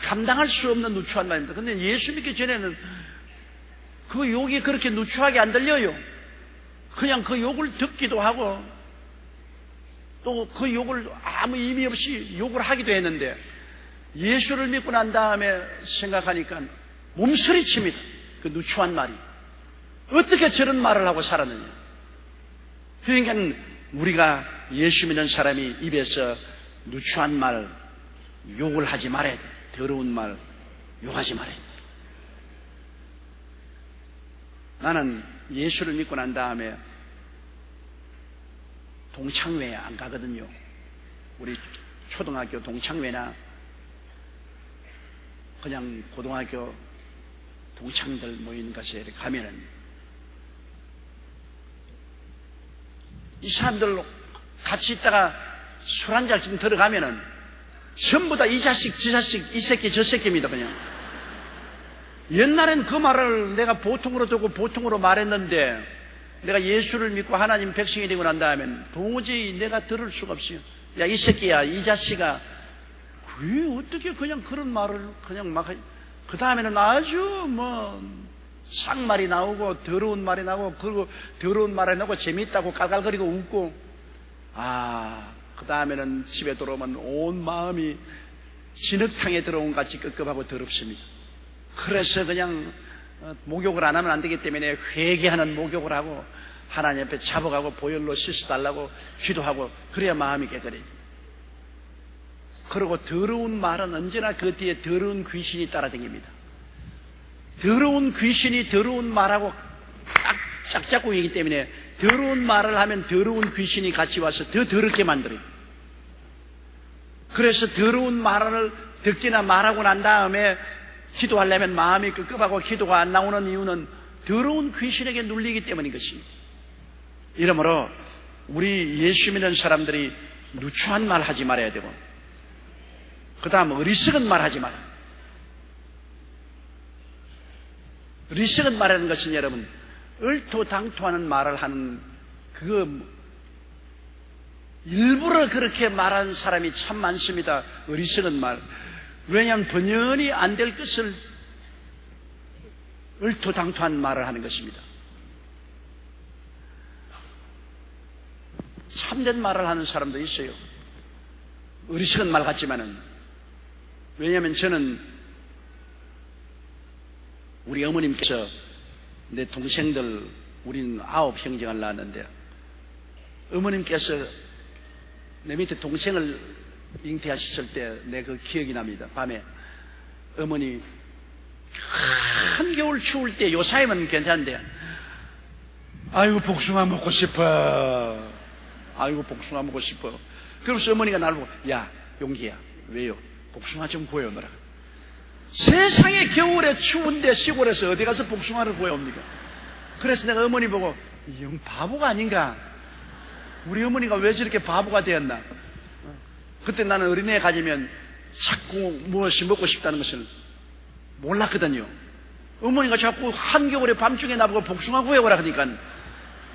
감당할 수 없는 누추한 말입니다. 그런데 예수 믿기 전에는 그 욕이 그렇게 누추하게 안 들려요. 그냥 그 욕을 듣기도 하고 또 그 욕을 아무 의미 없이 욕을 하기도 했는데 예수를 믿고 난 다음에 생각하니까 몸서리칩니다. 그 누추한 말이 어떻게 저런 말을 하고 살았느냐. 그러니까 우리가 예수 믿는 사람이 입에서 누추한 말, 욕을 하지 말아야 돼. 더러운 말, 욕하지 말아야 돼. 나는 예수를 믿고 난 다음에 동창회에 안 가거든요. 우리 초등학교 동창회나 그냥 고등학교 동창들 모이는 곳에 가면은 이 사람들 같이 있다가 술 한 잔씩 들어가면은 전부 다 이 자식, 저 자식, 이 새끼, 저 새끼입니다, 그냥. 옛날엔 그 말을 내가 보통으로 듣고 보통으로 말했는데 내가 예수를 믿고 하나님 백성이 되고 난 다음엔 도저히 내가 들을 수가 없어요. 야, 이 새끼야, 이 자식아, 왜 어떻게 그냥 그런 말을 그냥 막, 그 다음에는 아주 쌍말이 나오고 더러운 말이 나오고, 그리고 더러운 말이 나오고 재밌다고 깔깔거리고 웃고, 그 다음에는 집에 들어오면 온 마음이 진흙탕에 들어온 같이 끄급하고 더럽습니다. 그래서 그냥 목욕을 안 하면 안 되기 때문에 회개하는 목욕을 하고 하나님 앞에 잡아가고 보혈로 씻어달라고 기도하고 그래야 마음이 깨끗해요. 그리고 더러운 말은 언제나 그 뒤에 더러운 귀신이 따라다닙니다. 더러운 귀신이 더러운 말하고 짝짝꿍이기 때문에 더러운 말을 하면 더러운 귀신이 같이 와서 더 더럽게 만들어요. 그래서 더러운 말을 듣기나 말하고 난 다음에 기도하려면 마음이 끄급하고 기도가 안 나오는 이유는 더러운 귀신에게 눌리기 때문인 것입니다. 이러므로 우리 예수 믿는 사람들이 누추한 말 하지 말아야 되고, 그 다음 어리석은 말 하지 마라. 어리석은 말하는 것은 여러분 얼토당토하는 말을 하는 일부러 그렇게 말하는 사람이 참 많습니다. 어리석은 말. 왜냐하면 번연히 안 될 것을 얼토당토한 말을 하는 것입니다. 참된 말을 하는 사람도 있어요. 어리석은 말 같지만은. 왜냐하면 저는 우리 어머님께서 내 동생들, 우리는 9 형제를 낳았는데, 어머님께서 내 밑에 동생을 잉태하셨을 때 내 그 기억이 납니다. 밤에 어머니 한겨울 추울 때 요사이면 괜찮은데, 아이고 복숭아 먹고 싶어, 아이고 복숭아 먹고 싶어. 그러면서 어머니가 나를 보고, 야 용기야, 왜요? 복숭아 좀 구해오너라. 세상에 겨울에 추운데 시골에서 어디 가서 복숭아를 구해옵니까? 그래서 내가 어머니 보고, 이 형 바보가 아닌가? 우리 어머니가 왜 저렇게 바보가 되었나? 그때 나는 어린애에 가지면 자꾸 무엇이 먹고 싶다는 것을 몰랐거든요. 어머니가 자꾸 한겨울에 밤중에 나보고 복숭아 구해오라 하니까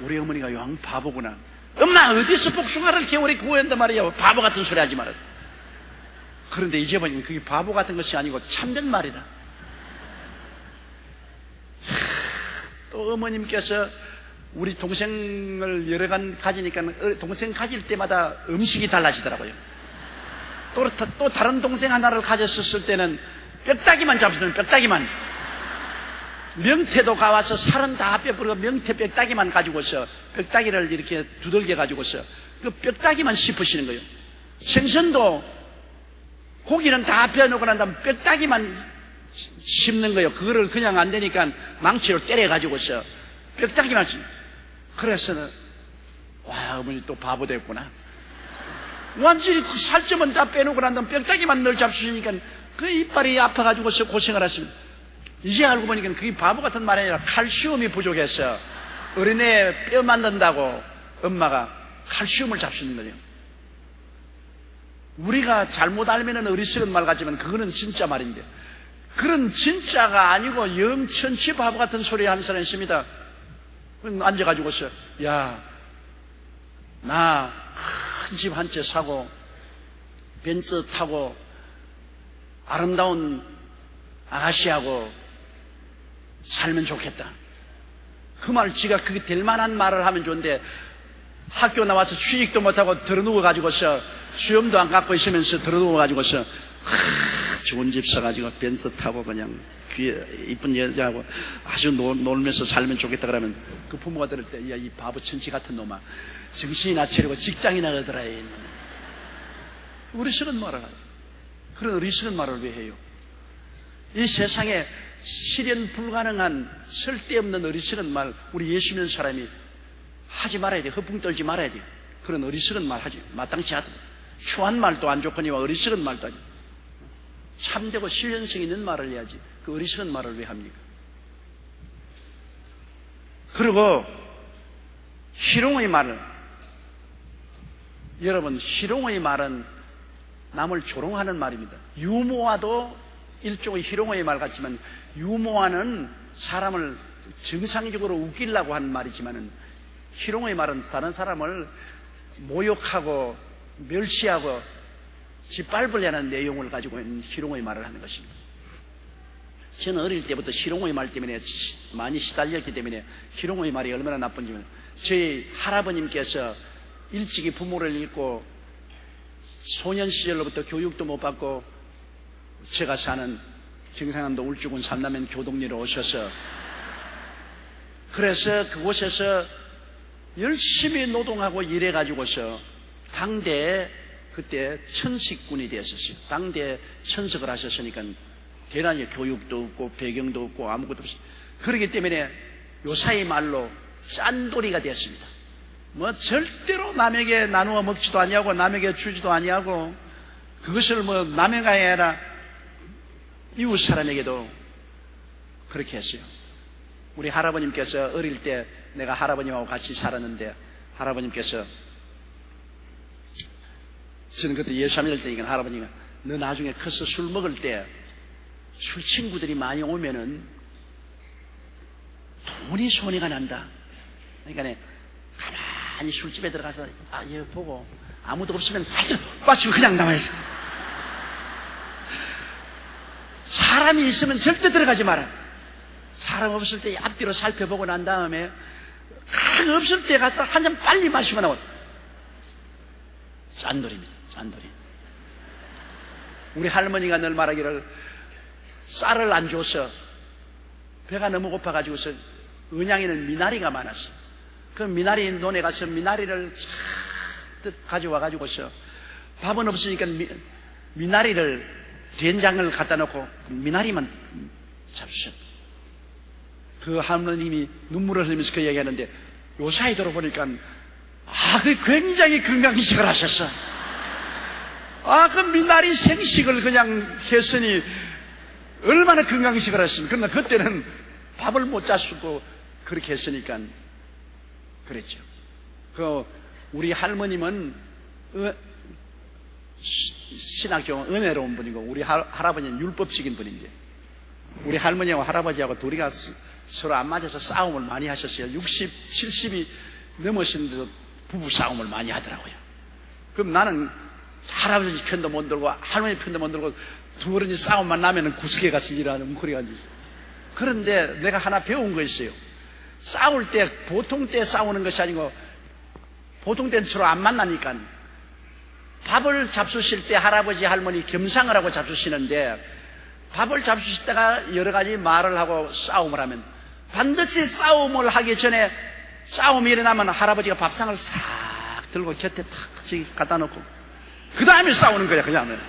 우리 어머니가 영 바보구나. 엄마 어디서 복숭아를 겨울에 구해온단 말이야. 바보 같은 소리 하지 마라. 그런데 이제 보니까 그게 바보 같은 것이 아니고 참된 말이다. 또 어머님께서 우리 동생을 여러 간 가지니까 동생 가질 때마다 음식이 달라지더라고요. 또 다른 동생 하나를 가졌을 때는 뼈다귀만 잡수는, 뼈다귀만. 명태도 가와서 살은 다 빼버리고 명태 뼈다귀만 가지고서 뼈다귀를 이렇게 두들겨 가지고서 그 뼈다귀만 씹으시는 거예요. 생선도 고기는 다 빼놓고 난 다음 뼈다귀만 씹는 거예요. 그거를 그냥 안 되니까 망치로 때려 가지고서 뼈다귀만 씹는. 그래서 와, 어머니 또 바보 됐구나. 완전히 그 살점은 다 빼놓고 난 다음 뼈다귀만 늘 잡수시니까 그 이빨이 아파가지고서 고생을 하십니다. 이제 알고 보니까 그게 바보 같은 말이 아니라 칼슘이 부족해서 어린애 뼈 만든다고 엄마가 칼슘을 잡수는 거예요. 우리가 잘못 알면은 어리석은 말 같지만 그거는 진짜 말인데, 그런 진짜가 아니고 영천치 바보 같은 소리 하는 사람이 있습니다. 앉아가지고서, 야, 나 큰 집 한 채 사고 벤츠 타고 아름다운 아가씨하고 살면 좋겠다. 그 말, 지가 그게 될 만한 말을 하면 좋은데 학교 나와서 취직도 못하고 들어누워가지고서 수염도 안 깎고 있으면서 들어누워가지고서 좋은 집 사가지고 벤츠 타고 그냥 이쁜 여자하고 아주 놀면서 살면 좋겠다 그러면 그 부모가 들을 때, 야, 이 바보 천치 같은 놈아, 정신이나 차리고 직장이나 가더라. 어리석은 말을 하죠. 그런 어리석은 말을 왜 해요? 이 세상에 실현 불가능한 쓸데없는 어리석은 말, 우리 예수 믿는 사람이 하지 말아야 돼요. 허풍 떨지 말아야 돼요. 그런 어리석은 말 하지 마땅치 않다. 추한 말도 안 좋거니와 어리석은 말도 아니고 참되고 실현성 있는 말을 해야지 그 어리석은 말을 왜 합니까? 그리고 희롱의 말을, 여러분 희롱의 말은 남을 조롱하는 말입니다. 유모와도 일종의 희롱의 말 같지만, 유머와는 사람을 정상적으로 웃기려고 하는 말이지만은, 희롱의 말은 다른 사람을 모욕하고 멸시하고 짓밟으려는 내용을 가지고 있는 희롱의 말을 하는 것입니다. 저는 어릴 때부터 희롱의 말 때문에 많이 시달렸기 때문에 희롱의 말이 얼마나 나쁜지, 저희 할아버님께서 일찍이 부모를 잃고 소년 시절로부터 교육도 못 받고 제가 사는 경상남도 울주군 삼남면 교동리로 오셔서, 그래서 그곳에서 열심히 노동하고 일해가지고서 당대에 그때 천식군이 되었었어요. 당대에 천석을 하셨으니까 대단히 교육도 없고 배경도 없고 아무것도 없어요. 그렇기 때문에 요사이 말로 짠돌이가 되었습니다. 뭐 절대로 남에게 나누어 먹지도 아니하고 남에게 주지도 아니하고, 그것을 뭐 남에게 아니라 이웃 사람에게도 그렇게 했어요. 우리 할아버님께서 어릴 때 내가 할아버님하고 같이 살았는데, 할아버님께서, 저는 그때 예수 믿을 때니까 할아버님이 너 나중에 커서 술 먹을 때 술 친구들이 많이 오면은 돈이 손해가 난다. 그러니까 가만히 술집에 들어가서 얘 보고 아무도 없으면 빠지고 그냥 나와야 돼. 사람이 있으면 절대 들어가지 마라. 사람 없을 때 앞뒤로 살펴보고 난 다음에 없을 때 가서 한 잔 빨리 마시고 나와. 짠돌입니다. 짠돌이. 우리 할머니가 늘 말하기를, 쌀을 안 줘서 배가 너무 고파가지고서 은양에는 미나리가 많았어. 그 미나리 논에 가서 미나리를 잔뜩 가져와가지고서 밥은 없으니까 미나리를 된장을 갖다 놓고 미나리만 잡수셨. 그 할머님이 눈물을 흘리면서 그 얘기하는데, 요사이 들어보니까 그 굉장히 건강식을 하셨어. 그 미나리 생식을 그냥 했으니 얼마나 건강식을 하셨습니까? 그러나 그때는 밥을 못 짰고 그렇게 했으니까 그랬죠. 우리 할머님은 신학적으로 은혜로운 분이고, 우리 할아버지는 율법적인 분인데, 우리 할머니하고 할아버지하고 둘이가 서로 안 맞아서 싸움을 많이 하셨어요. 60, 70이 넘으셨는데도 부부 싸움을 많이 하더라고요. 그럼 나는 할아버지 편도 못 들고 할머니 편도 못 들고 두 어른이 싸움만 나면은 구석에 가서 일하는 웅크리가 앉아있어요. 그런데 내가 하나 배운 거 있어요. 싸울 때 보통 때 싸우는 것이 아니고, 보통 때는 서로 안 만나니까 밥을 잡수실 때 할아버지 할머니 겸상을 하고 잡수시는데, 밥을 잡수시다가 여러 가지 말을 하고 싸움을 하면 반드시 싸움을 하기 전에, 싸움이 일어나면 할아버지가 밥상을 싹 들고 곁에 탁 갖다 놓고 그 다음에 싸우는 거야 그냥.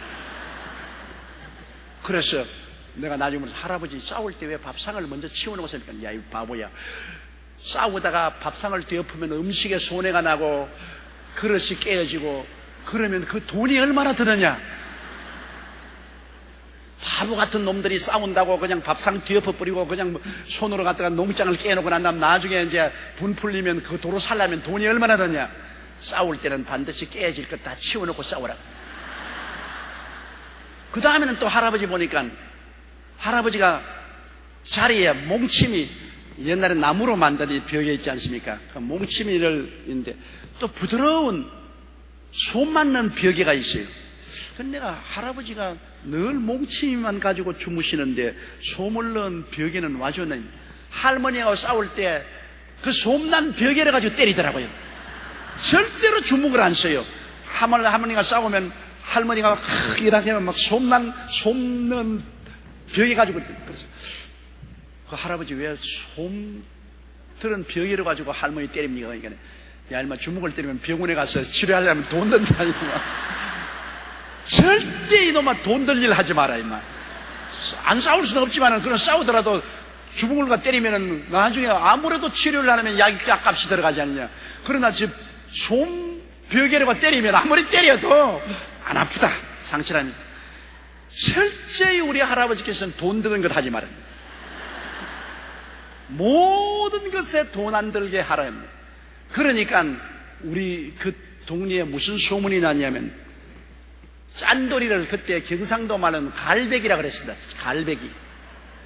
그래서 내가 나중에 할아버지 싸울 때 왜 밥상을 먼저 치워놓으십니까? 야, 이 바보야. 싸우다가 밥상을 뒤엎으면 음식에 손해가 나고 그릇이 깨어지고 그러면 그 돈이 얼마나 드느냐. 바보 같은 놈들이 싸운다고 그냥 밥상 뒤엎어 버리고 그냥 손으로 갖다가 농장을 깨놓고 난 다음 나중에 이제 분 풀리면 그 도로 살려면 돈이 얼마나 드냐. 싸울 때는 반드시 깨어질 것 다 치워놓고 싸우라. 그 다음에는 또 할아버지 보니까, 할아버지가 자리에 몽치미, 옛날에 나무로 만든 이 벽에 있지 않습니까? 그 몽치미를 있는데 또 부드러운 솜 맞는 벽에가 있어요. 근데 내가 할아버지가 늘 몽치미만 가지고 주무시는데 솜을 넣은 벽에는 와줬네. 할머니하고 싸울 때 그 솜난 벽에를 가지고 때리더라고요. 절대로 주먹을 안 써요. 할머니가 싸우면 할머니가 이렇게 하면 막 솜 넣은 벽에 가지고, 그래서 그 할아버지 왜 솜 들은 벽에를 가지고 할머니 때립니까? 그러니까, 야, 인마 주먹을 때리면 병원에 가서 치료하려면 돈 든다, 이놈아. 절대 이놈아 돈 들 일 하지 마라, 임마. 안 싸울 수는 없지만은, 그런 싸우더라도 주먹을 때리면은 나중에 아무래도 치료를 하려면 약값이 들어가지 않느냐. 그러나 솜 벽에를 때리면 아무리 때려도 안 아프다. 상처라니. 철저히 우리 할아버지께서는 돈 드는 것 하지 말아요. 모든 것에 돈 안 들게 하라. 그러니까 우리 그 동네에 무슨 소문이 났냐면, 짠돌이를 그때 경상도 말은 갈배기라 그랬습니다. 갈배기.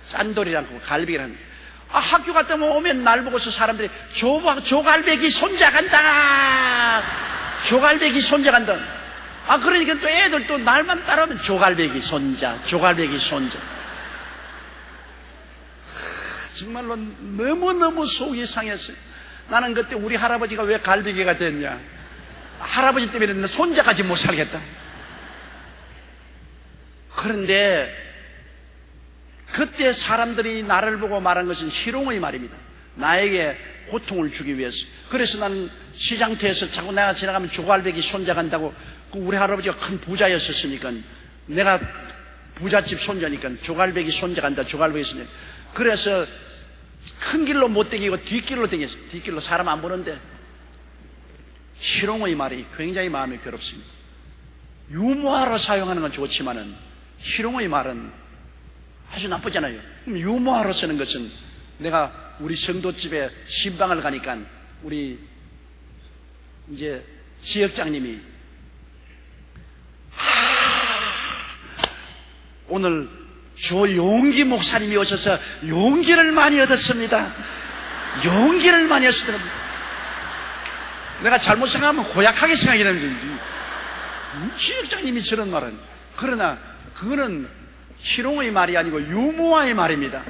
짠돌이라고 갈배기라는. 학교 갔다 오면 날 보고서 사람들이 조갈배기 손자 간다. 조갈배기 손자 간다. 그러니까 또 애들 또 날만 따라오면 조갈배기 손자, 조갈배기 손자. 정말로 너무너무 속이 상했어요. 나는 그때 우리 할아버지가 왜 갈배기가 됐냐. 할아버지 때문에 손자까지 못 살겠다. 그런데 그때 사람들이 나를 보고 말한 것은 희롱의 말입니다. 나에게 고통을 주기 위해서. 그래서 나는 시장터에서 자꾸 내가 지나가면 조갈배기 손자 간다고. 우리 할아버지가 큰 부자였었으니까, 내가 부잣집 손자니까 조갈배기 손자 간다, 조갈배기 손자. 그래서 큰 길로 못 다니고 뒷길로 다녔어요. 뒷길로 사람 안 보는데. 희롱의 말이 굉장히 마음이 괴롭습니다. 유머로 사용하는 건 좋지만은 희롱의 말은 아주 나쁘잖아요. 그럼 유머로 쓰는 것은, 내가 우리 성도집에 신방을 가니까 우리 이제 지역장님이 오늘 조용기 목사님이 오셔서 용기를 많이 얻었습니다. 용기를 많이 얻었습니다. 내가 잘못 생각하면 고약하게 생각이 되는지, 지역장님이 저런 말은. 그러나 그거는 희롱의 말이 아니고 유머의 말입니다.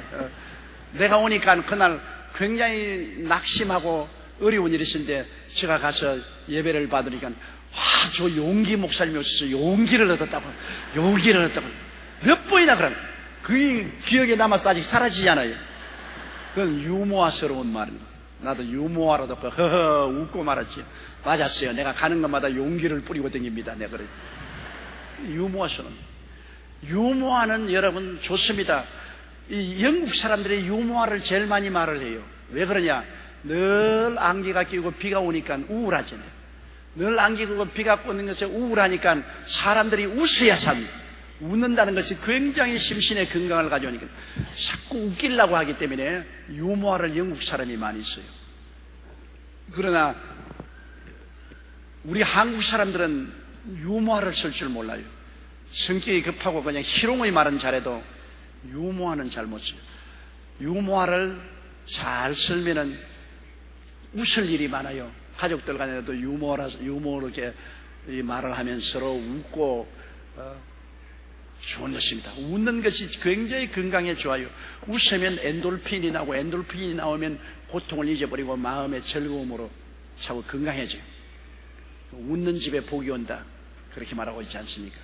내가 오니까 그날 굉장히 낙심하고 어려운 일이 있었는데, 제가 가서 예배를 받으니까 저 용기 목사님이 오셔서 용기를 얻었다고, 용기를 얻었다고 몇 번이나 그러면 그 기억에 남아서 아직 사라지지 않아요. 그건 유머스러운 말입니다. 나도 유머하러 듣고 허허 웃고 말았지. 맞았어요. 내가 가는 것마다 용기를 뿌리고 다닙니다. 내가 그래. 유머스러운. 유머하는 여러분 좋습니다. 이 영국 사람들이 유머를 제일 많이 말을 해요. 왜 그러냐? 늘 안개가 끼고 비가 오니까 우울하잖아요. 늘 안개 끼고 비가 오는 것에 우울하니까 사람들이 웃어야 삽니다. 웃는다는 것이 굉장히 심신의 건강을 가져오니까 자꾸 웃기려고 하기 때문에 유머를 영국 사람이 많이 써요. 그러나 우리 한국 사람들은 유머를 쓸 줄 몰라요. 성격이 급하고 그냥 희롱의 말은 잘해도 유머는 잘 못 써요. 유머를 잘 쓰면은 웃을 일이 많아요. 가족들 간에도 유머로 이렇게 말을 하면 서로 웃고 좋은 것입니다. 웃는 것이 굉장히 건강에 좋아요. 웃으면 엔돌핀이 나고, 엔돌핀이 나오면 고통을 잊어버리고 마음의 즐거움으로 차고 건강해져요. 웃는 집에 복이 온다, 그렇게 말하고 있지 않습니까?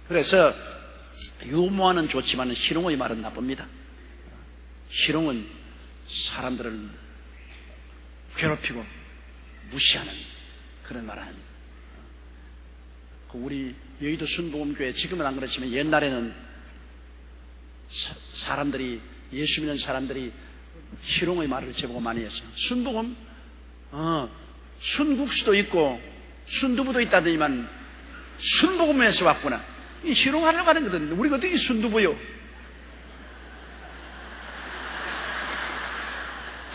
그래서 유머는 좋지만 희롱의 말은 나쁩니다. 희롱은 사람들을 괴롭히고 무시하는 그런 말을 합니다. 우리 여의도 순복음교회, 지금은 안 그렇지만 옛날에는 사람들이, 예수 믿는 사람들이 희롱의 말을 제보고 많이 했어요. 순복음, 순국수도 있고 순두부도 있다더니만 순복음에서 왔구나. 이 희롱하려고 하는 거든. 우리가 어떻게 순두부요?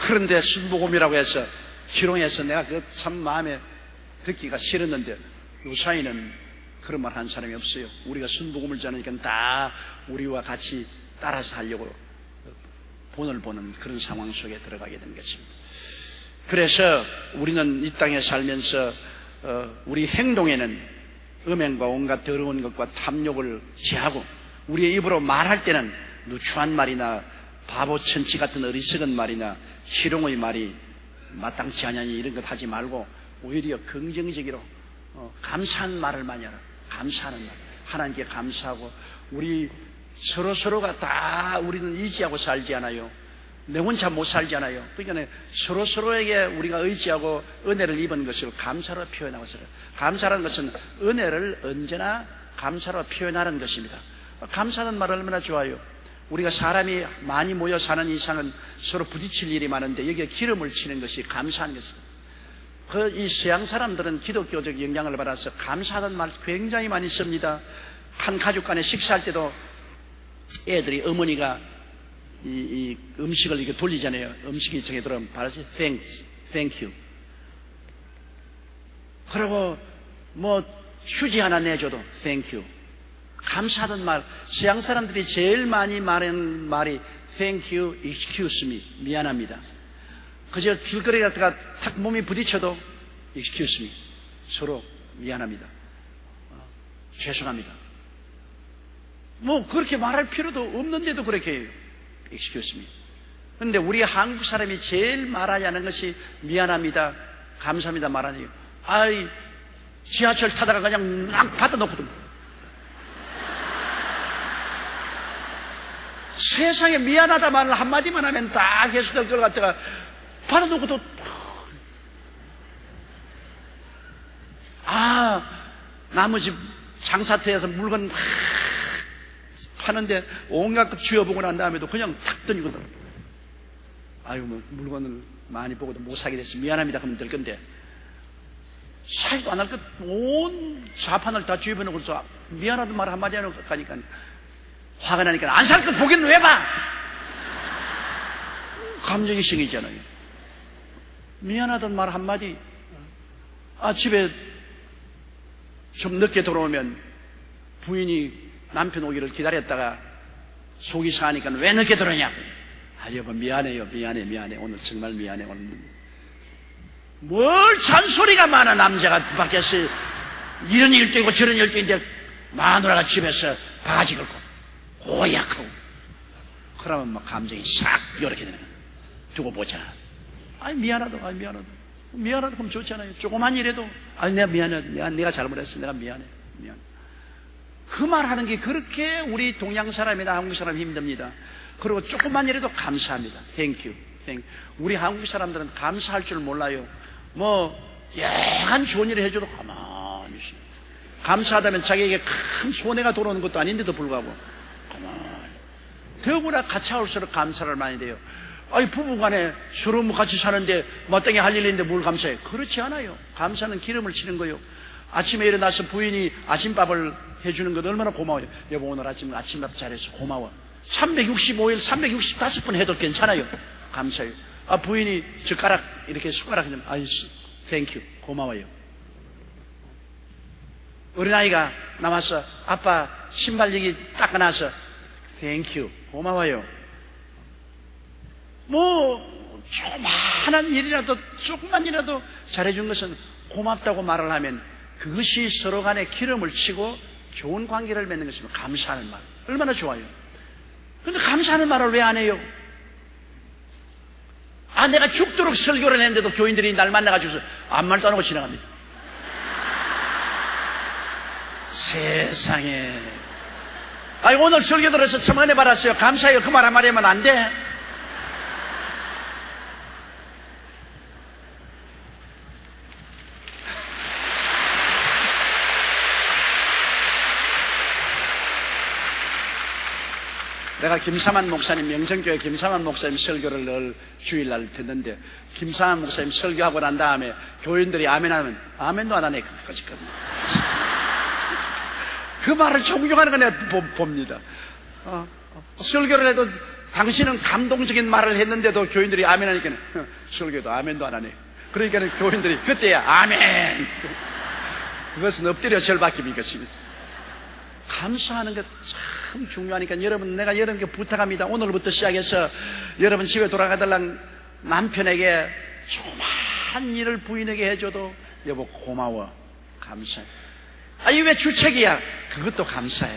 그런데 순복음이라고 해서 희롱해서 내가 그 참 마음에 듣기가 싫었는데, 요사이는 그런 말 한 사람이 없어요. 우리가 순복음을 전하니까 다 우리와 같이 따라서 하려고 본을 보는 그런 상황 속에 들어가게 된 것입니다. 그래서 우리는 이 땅에 살면서 우리 행동에는 음행과 온갖 더러운 것과 탐욕을 제하고, 우리의 입으로 말할 때는 누추한 말이나 바보 천치 같은 어리석은 말이나 희롱의 말이 마땅치 않으니 이런 것 하지 말고 오히려 긍정적으로 감사한 말을 많이 하라. 감사하는 말, 하나님께 감사하고, 우리 서로가 다 우리는 의지하고 살지 않아요. 내 혼자 못 살잖아요. 그러니까 서로에게 우리가 의지하고 은혜를 입은 것을 감사로 표현하고 살아요. 감사라는 것은 은혜를 언제나 감사로 표현하는 것입니다. 감사하는 말 얼마나 좋아요. 우리가 사람이 많이 모여 사는 이상은 서로 부딪힐 일이 많은데 여기에 기름을 치는 것이 감사한 것입니다. 이 서양 사람들은 기독교적 영향을 받아서 감사하는 말 굉장히 많이 씁니다. 한 가족 간에 식사할 때도 애들이, 어머니가 이 음식을 이렇게 돌리잖아요. 음식이 정해 들어오면 바로지 thank you. 그리고 휴지 하나 내줘도 thank you. 감사하던 말. 서양 사람들이 제일 많이 말하는 말이 thank you, excuse me. 미안합니다. 그저 길거리 갔다가 탁 몸이 부딪혀도 excuse me. 서로 미안합니다. 죄송합니다. 뭐 그렇게 말할 필요도 없는데도 그렇게 해요. excuse me. 그런데 우리 한국 사람이 제일 말하지 않은 것이 미안합니다, 감사합니다 말하네요. 아이, 지하철 타다가 그냥 막 받아놓거든. 세상에 미안하다 말을 한마디만 하면 다 회수될 걸 갖다가 받아놓고도, 나머지 장사터에서 물건 막 파는데 온갖 것 쥐어보고 난 다음에도 그냥 탁 던지거든. 아유, 뭐 물건을 많이 보고도 못 사게 됐어. 미안합니다 하면 될 건데, 사이도 안 할 것 온 자판을 다 쥐어놓고서 미안하다는 말 한마디 하니까 화가 나니까 안 살 것 보기는 왜 봐? 감정이 생기잖아요. 미안하다는 말 한마디. 집에 좀 늦게 들어오면 부인이 남편 오기를 기다렸다가 속이 상하니까 왜 늦게 들어오냐고. 여보 미안해요. 미안해. 오늘 정말 미안해. 오늘 뭘 잔소리가 많아. 남자가 밖에서 이런 일도 있고 저런 일도 있는데 마누라가 집에서 바가지 걸고 고약하고 그러면 막 감정이 싹 이렇게 되는 거야. 두고 보자. 미안하다 그럼 좋잖아요. 조그만 일에도 내가 미안해. 내가 잘못했어. 내가 미안해. 그 말하는 게 그렇게 우리 동양 사람이나 한국 사람이 힘듭니다. 그리고 조그만 일에도 감사합니다. Thank you. 우리 한국 사람들은 감사할 줄 몰라요. 뭐 야한 좋은 일을 해줘도 가만히 있어요. 감사하다면 자기에게 큰 손해가 돌아오는 것도 아닌데도 불구하고 가만히. 더구나 같이 할수록 감사를 많이 돼요. 부부간에 서로 같이 사는데 마땅히 할 일인데 뭘 감사해? 그렇지 않아요. 감사는 기름을 치는 거예요. 아침에 일어나서 부인이 아침밥을 해주는 것 얼마나 고마워요. 여보 오늘 아침밥 잘해서 고마워. 365일 365번 해도 괜찮아요. 감사해요. 부인이 젓가락 이렇게 숟가락 하면 땡큐 고마워요. 어린아이가 나와서 아빠 신발리기 닦아놔서 땡큐 고마워요. 뭐 조그만 일이라도 조금만 일이라도 잘해준 것은 고맙다고 말을 하면 그것이 서로 간에 기름을 치고 좋은 관계를 맺는 것입니다. 감사하는 말 얼마나 좋아요. 그런데 감사하는 말을 왜 안 해요? 내가 죽도록 설교를 했는데도 교인들이 날 만나가지고서 아무 말도 안 하고 지나갑니다. 세상에. 오늘 설교 들어서 참 은혜 받았어요. 감사해요. 그 말 한마디 하면 안 돼? 내가 김사만 목사님, 명성교회 김사만 목사님 설교를 늘 주일날 듣는데, 김사만 목사님 설교하고 난 다음에 교인들이 아멘하면 아멘도 안 하네. 그 말을 존경하는 거 내가 봅니다. 설교를 해도 당신은 감동적인 말을 했는데도 교인들이 아멘하니까 설교도 아멘도 안 하네. 그러니까 교인들이 그때야 아멘. 그것은 엎드려 절박힘인 것입니다. 감사하는 게 참 중요하니까 여러분, 내가 여러분께 부탁합니다. 오늘부터 시작해서 여러분 집에 돌아가달랑 남편에게 조그만 일을 부인에게 해줘도 여보 고마워, 감사해. 이게 왜 주책이야? 그것도 감사해.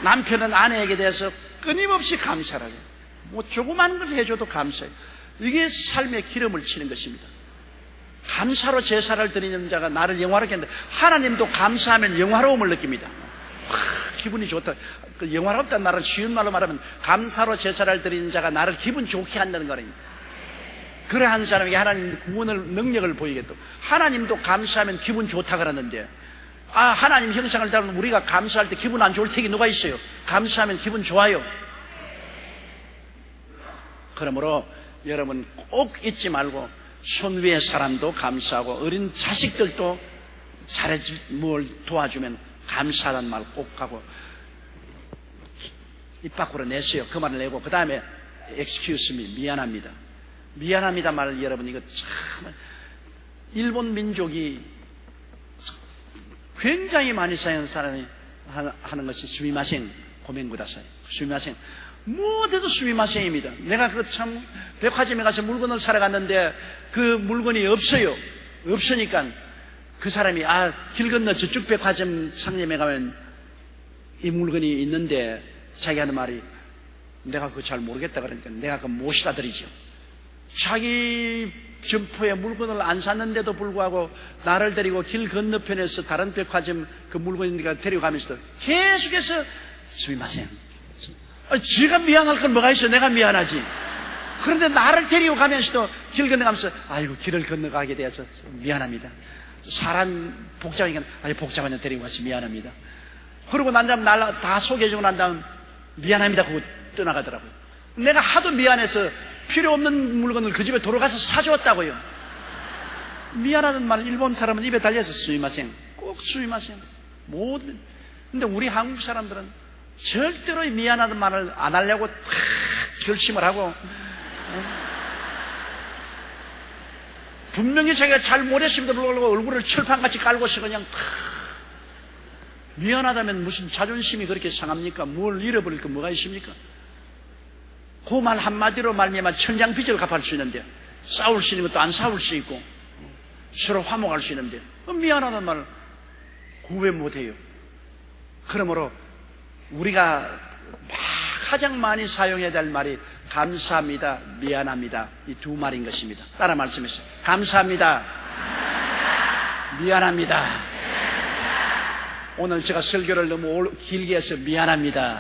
남편은 아내에게 대해서 끊임없이 감사를 해요. 뭐 조그만 걸 해줘도 감사해. 이게 삶의 기름을 치는 것입니다. 감사로 제사를 드리는 자가 나를 영화롭게 한다. 하나님도 감사하면 영화로움을 느낍니다. 기분이 좋다. 그 영화롭다는 말은 쉬운 말로 말하면 감사로 제사를 드리는 자가 나를 기분 좋게 한다는 거아닙니까? 그러한 사람에게 하나님 구원을 능력을 보이겠다. 하나님도 감사하면 기분 좋다 그러는데, 하나님 형상을 닮은 우리가 감사할 때 기분 안 좋을 때가 누가 있어요? 감사하면 기분 좋아요. 그러므로 여러분 꼭 잊지 말고 손 위의 사람도 감사하고 어린 자식들도 뭘 도와주면 감사하다는 말 꼭 하고 입 밖으로 내세요. 그 말을 내고 그 다음에 excuse me, 미안합니다. 미안합니다 말을 여러분 이거 참 일본 민족이 굉장히 많이 사용하는 사람이 하는 것이 스미마셍 고멘구다사이. 스미마셍. 뭐어도 스미마셍입니다. 내가 그 참 백화점에 가서 물건을 사러 갔는데 그 물건이 없어요. 없으니까 그 사람이 길 건너 저쪽 백화점 상점에 가면 이 물건이 있는데 자기 하는 말이 내가 그거 잘 모르겠다 그러니까 내가 그거 모시다 드리죠. 자기 점포에 물건을 안 샀는데도 불구하고 나를 데리고 길 건너편에서 다른 백화점 그 물건이니까 데려가면서도 계속해서 스미마셍. 지가 미안할 건 뭐가 있어. 내가 미안하지. 그런데 나를 데리고 가면서도 길 건너가면서 아이고 길을 건너가게 되어서 미안합니다. 사람 복잡하니까 복잡한 애 데리고 가서 미안합니다. 그러고 난 다음 날 다 소개해주고 난 다음 미안합니다 그거 떠나가더라고요. 내가 하도 미안해서 필요 없는 물건을 그 집에 돌아가서 사주었다고요. 미안하다는 말은 일본 사람은 입에 달려서 스미마셍. 꼭 스미마셍. 모든. 근데 우리 한국 사람들은 절대로 미안하다는 말을 안 하려고 결심을 하고 분명히 자기가 잘 못했음에도 불구하고 얼굴을 철판같이 깔고서 그냥 미안하다면 무슨 자존심이 그렇게 상합니까? 뭘 잃어버릴 거 뭐가 있습니까? 그 말 한마디로 말미암아 천장빚을 갚을 수 있는데 싸울 수 있는 것도 안 싸울 수 있고 서로 화목할 수 있는데 미안하다는 말을 왜 못해요? 그러므로 우리가 가장 많이 사용해야 될 말이 감사합니다, 미안합니다 이 두 말인 것입니다. 따라 말씀하세요. 감사합니다, 미안합니다. 오늘 제가 설교를 너무 길게 해서 미안합니다.